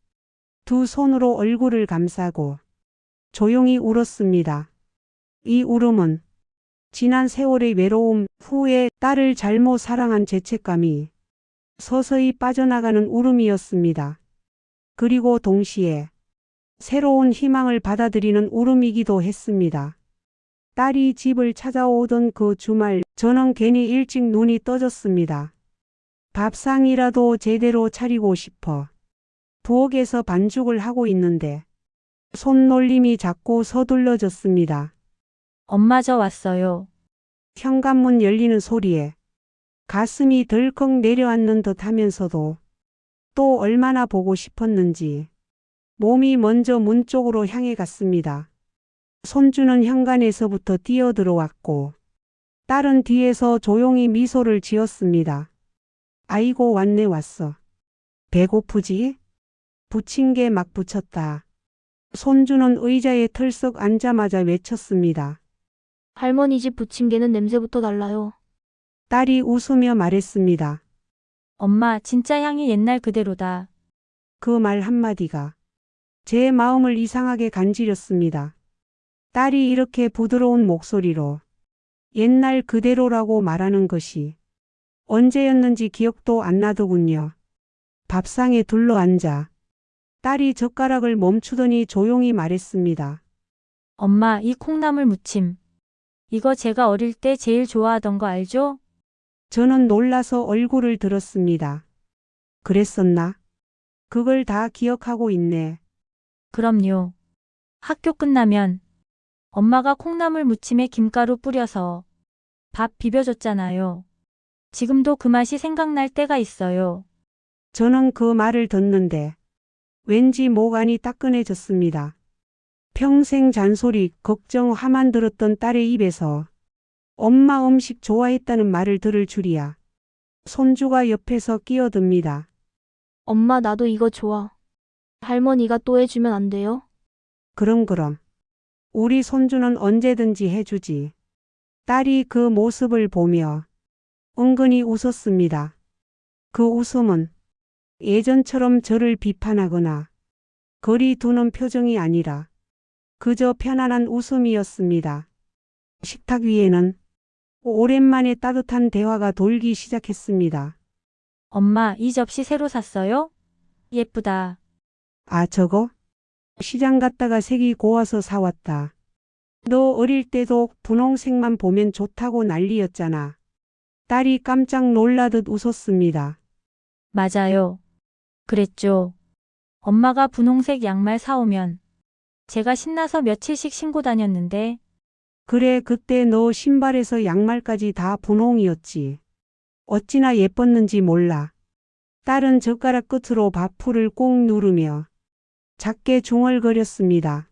두 손으로 얼굴을 감싸고 조용히 울었습니다. 이 울음은 지난 세월의 외로움 후에 딸을 잘못 사랑한 죄책감이 서서히 빠져나가는 울음이었습니다. 그리고 동시에 새로운 희망을 받아들이는 울음이기도 했습니다. 딸이 집을 찾아오던 그 주말, 저는 괜히 일찍 눈이 떠졌습니다. 밥상이라도 제대로 차리고 싶어 부엌에서 반죽을 하고 있는데 손놀림이 자꾸 서둘러졌습니다. 엄마, 저 왔어요. 현관문 열리는 소리에 가슴이 덜컥 내려앉는 듯 하면서도 또 얼마나 보고 싶었는지 몸이 먼저 문 쪽으로 향해 갔습니다. 손주는 현관에서부터 뛰어들어왔고 딸은 뒤에서 조용히 미소를 지었습니다. 아이고, 왔네 왔어. 배고프지? 부침개 막 부쳤다. 손주는 의자에 털썩 앉자마자 외쳤습니다. 할머니 집 부침개는 냄새부터 달라요. 딸이 웃으며 말했습니다. 엄마, 진짜 향이 옛날 그대로다. 그 말 한마디가 제 마음을 이상하게 간지렸습니다. 딸이 이렇게 부드러운 목소리로 옛날 그대로라고 말하는 것이 언제였는지 기억도 안 나더군요. 밥상에 둘러앉아 딸이 젓가락을 멈추더니 조용히 말했습니다. 엄마, 이 콩나물 무침. 이거 제가 어릴 때 제일 좋아하던 거 알죠? 저는 놀라서 얼굴을 들었습니다. 그랬었나? 그걸 다 기억하고 있네. 그럼요. 학교 끝나면 엄마가 콩나물 무침에 김가루 뿌려서 밥 비벼줬잖아요. 지금도 그 맛이 생각날 때가 있어요. 저는 그 말을 듣는데 왠지 목 안이 따끈해졌습니다. 평생 잔소리, 걱정, 화만 들었던 딸의 입에서 엄마 음식 좋아했다는 말을 들을 줄이야. 손주가 옆에서 끼어듭니다. 엄마 나도 이거 좋아. 할머니가 또 해주면 안 돼요? 그럼. 우리 손주는 언제든지 해주지. 딸이 그 모습을 보며 은근히 웃었습니다. 그 웃음은 예전처럼 저를 비판하거나 거리 두는 표정이 아니라 그저 편안한 웃음이었습니다. 식탁 위에는 오랜만에 따뜻한 대화가 돌기 시작했습니다. 엄마, 이 접시 새로 샀어요? 예쁘다. 아, 저거? 시장 갔다가 색이 고와서 사왔다. 너 어릴 때도 분홍색만 보면 좋다고 난리였잖아. 딸이 깜짝 놀라듯 웃었습니다. 맞아요. 그랬죠. 엄마가 분홍색 양말 사오면 제가 신나서 며칠씩 신고 다녔는데 그래, 그때 너 신발에서 양말까지 다 분홍이었지. 어찌나 예뻤는지 몰라. 딸은 젓가락 끝으로 밥풀을 꾹 누르며 작게 중얼거렸습니다.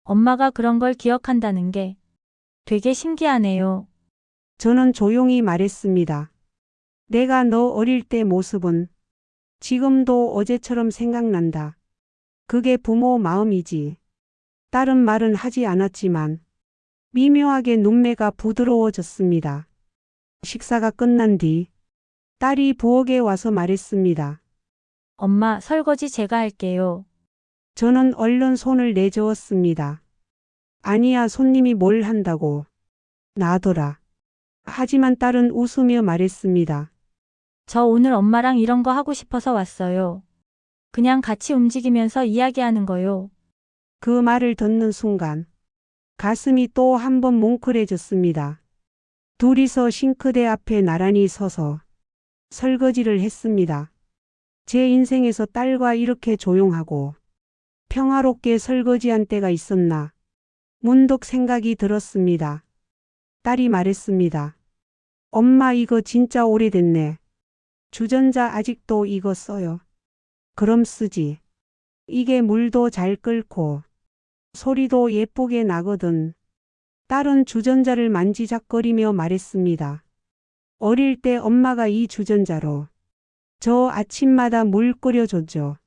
엄마가 그런 걸 기억한다는 게 되게 신기하네요. 저는 조용히 말했습니다. 내가 너 어릴 때 모습은 지금도 어제처럼 생각난다. 그게 부모 마음이지. 딸은 말은 하지 않았지만 미묘하게 눈매가 부드러워졌습니다. 식사가 끝난 뒤 딸이 부엌에 와서 말했습니다. 엄마, 설거지 제가 할게요. 저는 얼른 손을 내저었습니다. 아니야, 손님이 뭘 한다고. 놔둬라. 하지만 딸은 웃으며 말했습니다. 저 오늘 엄마랑 이런 거 하고 싶어서 왔어요. 그냥 같이 움직이면서 이야기하는 거요. 그 말을 듣는 순간 가슴이 또 한 번 뭉클해졌습니다. 둘이서 싱크대 앞에 나란히 서서 설거지를 했습니다. 제 인생에서 딸과 이렇게 조용하고 평화롭게 설거지한 때가 있었나 문득 생각이 들었습니다. 딸이 말했습니다. 엄마 이거 진짜 오래됐네. 주전자 아직도 이거 써요. 그럼 쓰지. 이게 물도 잘 끓고 소리도 예쁘게 나거든. 딸은 주전자를 만지작거리며 말했습니다. 어릴 때 엄마가 이 주전자로 저 아침마다 물 끓여줬죠.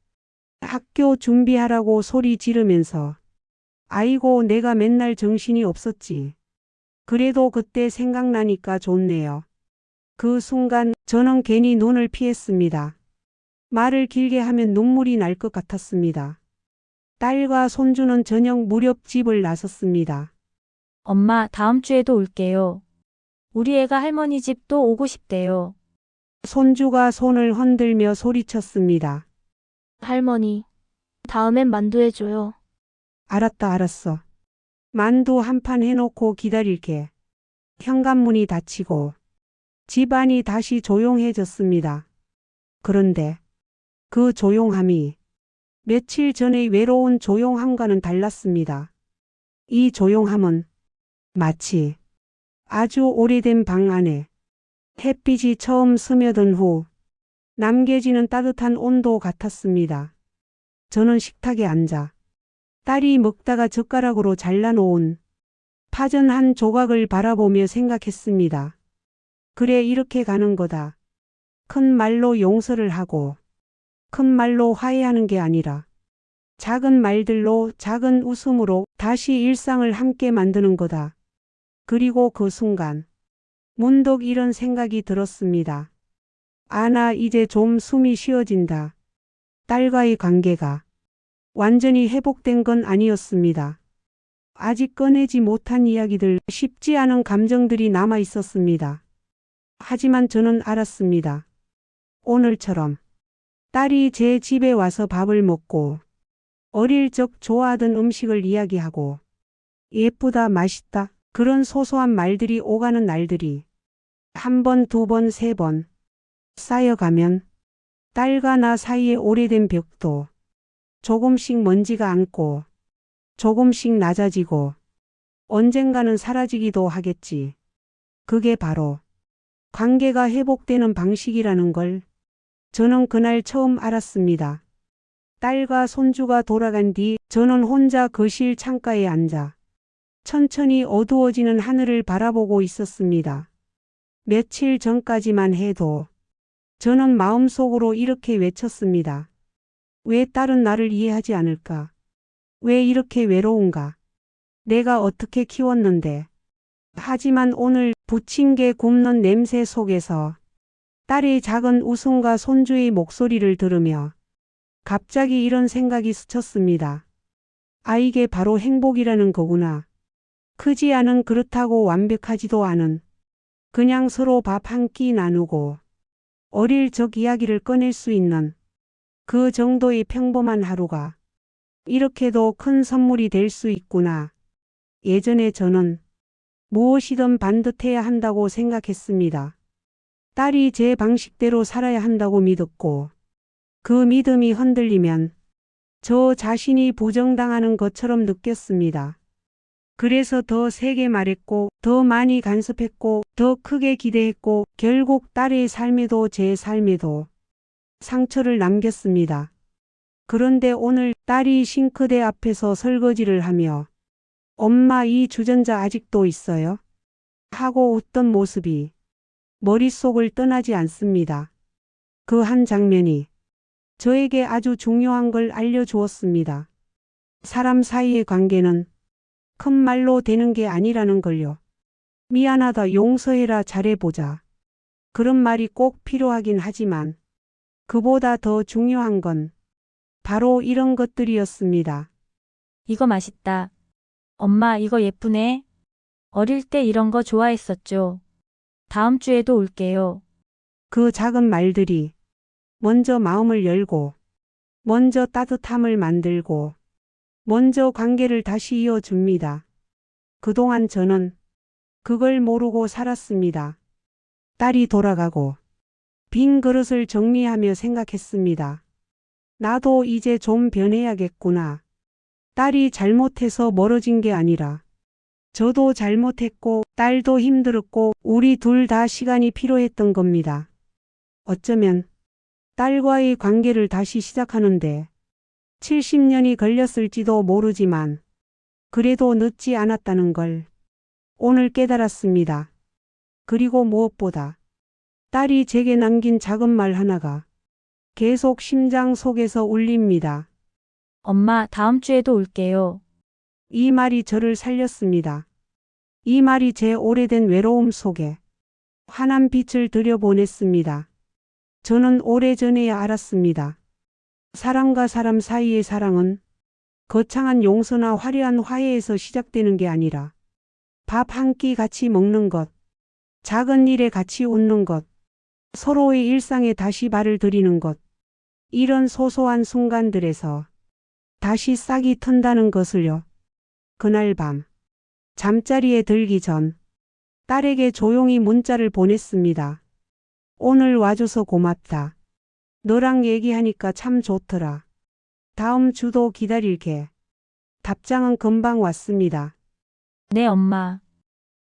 학교 준비하라고 소리 지르면서. 아이고 내가 맨날 정신이 없었지. 그래도 그때 생각나니까 좋네요. 그 순간 저는 괜히 눈을 피했습니다. 말을 길게 하면 눈물이 날 것 같았습니다. 딸과 손주는 저녁 무렵 집을 나섰습니다. 엄마, 다음 주에도 올게요. 우리 애가 할머니 집 또 오고 싶대요. 손주가 손을 흔들며 소리쳤습니다. 할머니, 다음엔 만두 해줘요. 알았다 알았어. 만두 한 판 해놓고 기다릴게. 현관문이 닫히고 집안이 다시 조용해졌습니다. 그런데 그 조용함이 며칠 전의 외로운 조용함과는 달랐습니다. 이 조용함은 마치 아주 오래된 방 안에 햇빛이 처음 스며든 후 남겨지는 따뜻한 온도 같았습니다. 저는 식탁에 앉아 딸이 먹다가 젓가락으로 잘라놓은 파전 한 조각을 바라보며 생각했습니다. 그래 이렇게 가는 거다. 큰 말로 용서를 하고 큰 말로 화해하는 게 아니라 작은 말들로 작은 웃음으로 다시 일상을 함께 만드는 거다. 그리고 그 순간 문득 이런 생각이 들었습니다. 아, 나 이제 좀 숨이 쉬어진다. 딸과의 관계가 완전히 회복된 건 아니었습니다. 아직 꺼내지 못한 이야기들, 쉽지 않은 감정들이 남아 있었습니다. 하지만 저는 알았습니다. 오늘처럼 딸이 제 집에 와서 밥을 먹고 어릴 적 좋아하던 음식을 이야기하고 예쁘다, 맛있다 그런 소소한 말들이 오가는 날들이 한 번, 두 번, 세 번 쌓여가면 딸과 나 사이의 오래된 벽도 조금씩 먼지가 앉고 조금씩 낮아지고 언젠가는 사라지기도 하겠지. 그게 바로 관계가 회복되는 방식이라는 걸 저는 그날 처음 알았습니다. 딸과 손주가 돌아간 뒤 저는 혼자 거실 창가에 앉아 천천히 어두워지는 하늘을 바라보고 있었습니다. 며칠 전까지만 해도 저는 마음속으로 이렇게 외쳤습니다. 왜 딸은 나를 이해하지 않을까? 왜 이렇게 외로운가? 내가 어떻게 키웠는데? 하지만 오늘 부침개 굽는 냄새 속에서 딸의 작은 웃음과 손주의 목소리를 들으며 갑자기 이런 생각이 스쳤습니다. 아, 이게 바로 행복이라는 거구나. 크지 않은, 그렇다고 완벽하지도 않은, 그냥 서로 밥 한 끼 나누고 어릴 적 이야기를 꺼낼 수 있는 그 정도의 평범한 하루가 이렇게도 큰 선물이 될 수 있구나. 예전에 저는 무엇이든 반듯해야 한다고 생각했습니다. 딸이 제 방식대로 살아야 한다고 믿었고 그 믿음이 흔들리면 저 자신이 부정당하는 것처럼 느꼈습니다. 그래서 더 세게 말했고 더 많이 간섭했고 더 크게 기대했고 결국 딸의 삶에도 제 삶에도 상처를 남겼습니다. 그런데 오늘 딸이 싱크대 앞에서 설거지를 하며 엄마 이 주전자 아직도 있어요? 하고 웃던 모습이 머릿속을 떠나지 않습니다. 그 한 장면이 저에게 아주 중요한 걸 알려주었습니다. 사람 사이의 관계는 큰 말로 되는 게 아니라는 걸요. 미안하다, 용서해라, 잘해보자. 그런 말이 꼭 필요하긴 하지만 그보다 더 중요한 건 바로 이런 것들이었습니다. 이거 맛있다. 엄마, 이거 예쁘네. 어릴 때 이런 거 좋아했었죠. 다음 주에도 올게요. 그 작은 말들이 먼저 마음을 열고 먼저 따뜻함을 만들고 먼저 관계를 다시 이어줍니다. 그동안 저는 그걸 모르고 살았습니다. 딸이 돌아가고 빈 그릇을 정리하며 생각했습니다. 나도 이제 좀 변해야겠구나. 딸이 잘못해서 멀어진 게 아니라 저도 잘못했고 딸도 힘들었고 우리 둘 다 시간이 필요했던 겁니다. 어쩌면 딸과의 관계를 다시 시작하는데 70년이 걸렸을지도 모르지만 그래도 늦지 않았다는 걸 오늘 깨달았습니다. 그리고 무엇보다 딸이 제게 남긴 작은 말 하나가 계속 심장 속에서 울립니다. 엄마, 다음 주에도 올게요. 이 말이 저를 살렸습니다. 이 말이 제 오래된 외로움 속에 환한 빛을 들여보냈습니다. 저는 오래전에야 알았습니다. 사람과 사람 사이의 사랑은 거창한 용서나 화려한 화해에서 시작되는 게 아니라 밥 한 끼 같이 먹는 것, 작은 일에 같이 웃는 것, 서로의 일상에 다시 발을 들이는 것, 이런 소소한 순간들에서 다시 싹이 튼다는 것을요. 그날 밤 잠자리에 들기 전 딸에게 조용히 문자를 보냈습니다. 오늘 와줘서 고맙다. 너랑 얘기하니까 참 좋더라. 다음 주도 기다릴게. 답장은 금방 왔습니다. 네, 엄마.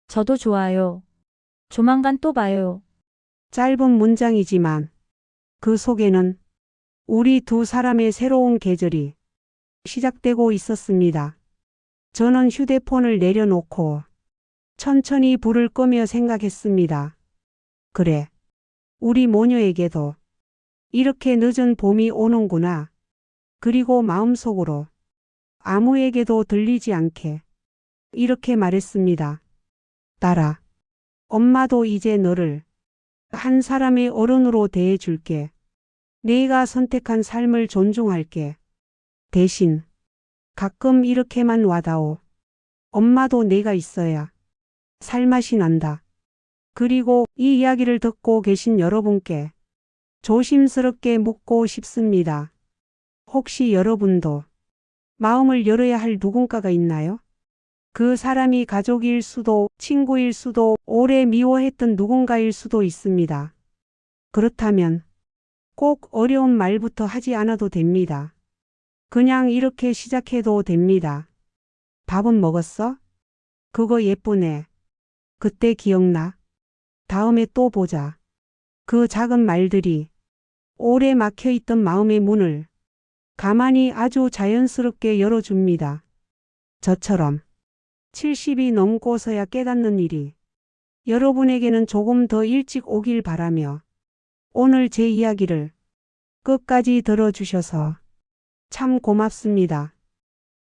저도 좋아요. 조만간 또 봐요. 짧은 문장이지만 그 속에는 우리 두 사람의 새로운 계절이 시작되고 있었습니다. 저는 휴대폰을 내려놓고 천천히 불을 끄며 생각했습니다. 그래, 우리 모녀에게도 이렇게 늦은 봄이 오는구나. 그리고 마음속으로 아무에게도 들리지 않게 이렇게 말했습니다. 딸아, 엄마도 이제 너를 한 사람의 어른으로 대해줄게. 네가 선택한 삶을 존중할게. 대신 가끔 이렇게만 와다오. 엄마도 내가 있어야 살맛이 난다. 그리고 이 이야기를 듣고 계신 여러분께 조심스럽게 묻고 싶습니다. 혹시 여러분도 마음을 열어야 할 누군가가 있나요? 그 사람이 가족일 수도, 친구일 수도, 오래 미워했던 누군가일 수도 있습니다. 그렇다면 꼭 어려운 말부터 하지 않아도 됩니다. 그냥 이렇게 시작해도 됩니다. 밥은 먹었어? 그거 예쁘네. 그때 기억나? 다음에 또 보자. 그 작은 말들이 오래 막혀있던 마음의 문을 가만히 아주 자연스럽게 열어줍니다. 저처럼 70이 넘고서야 깨닫는 일이 여러분에게는 조금 더 일찍 오길 바라며 오늘 제 이야기를 끝까지 들어주셔서 참 고맙습니다.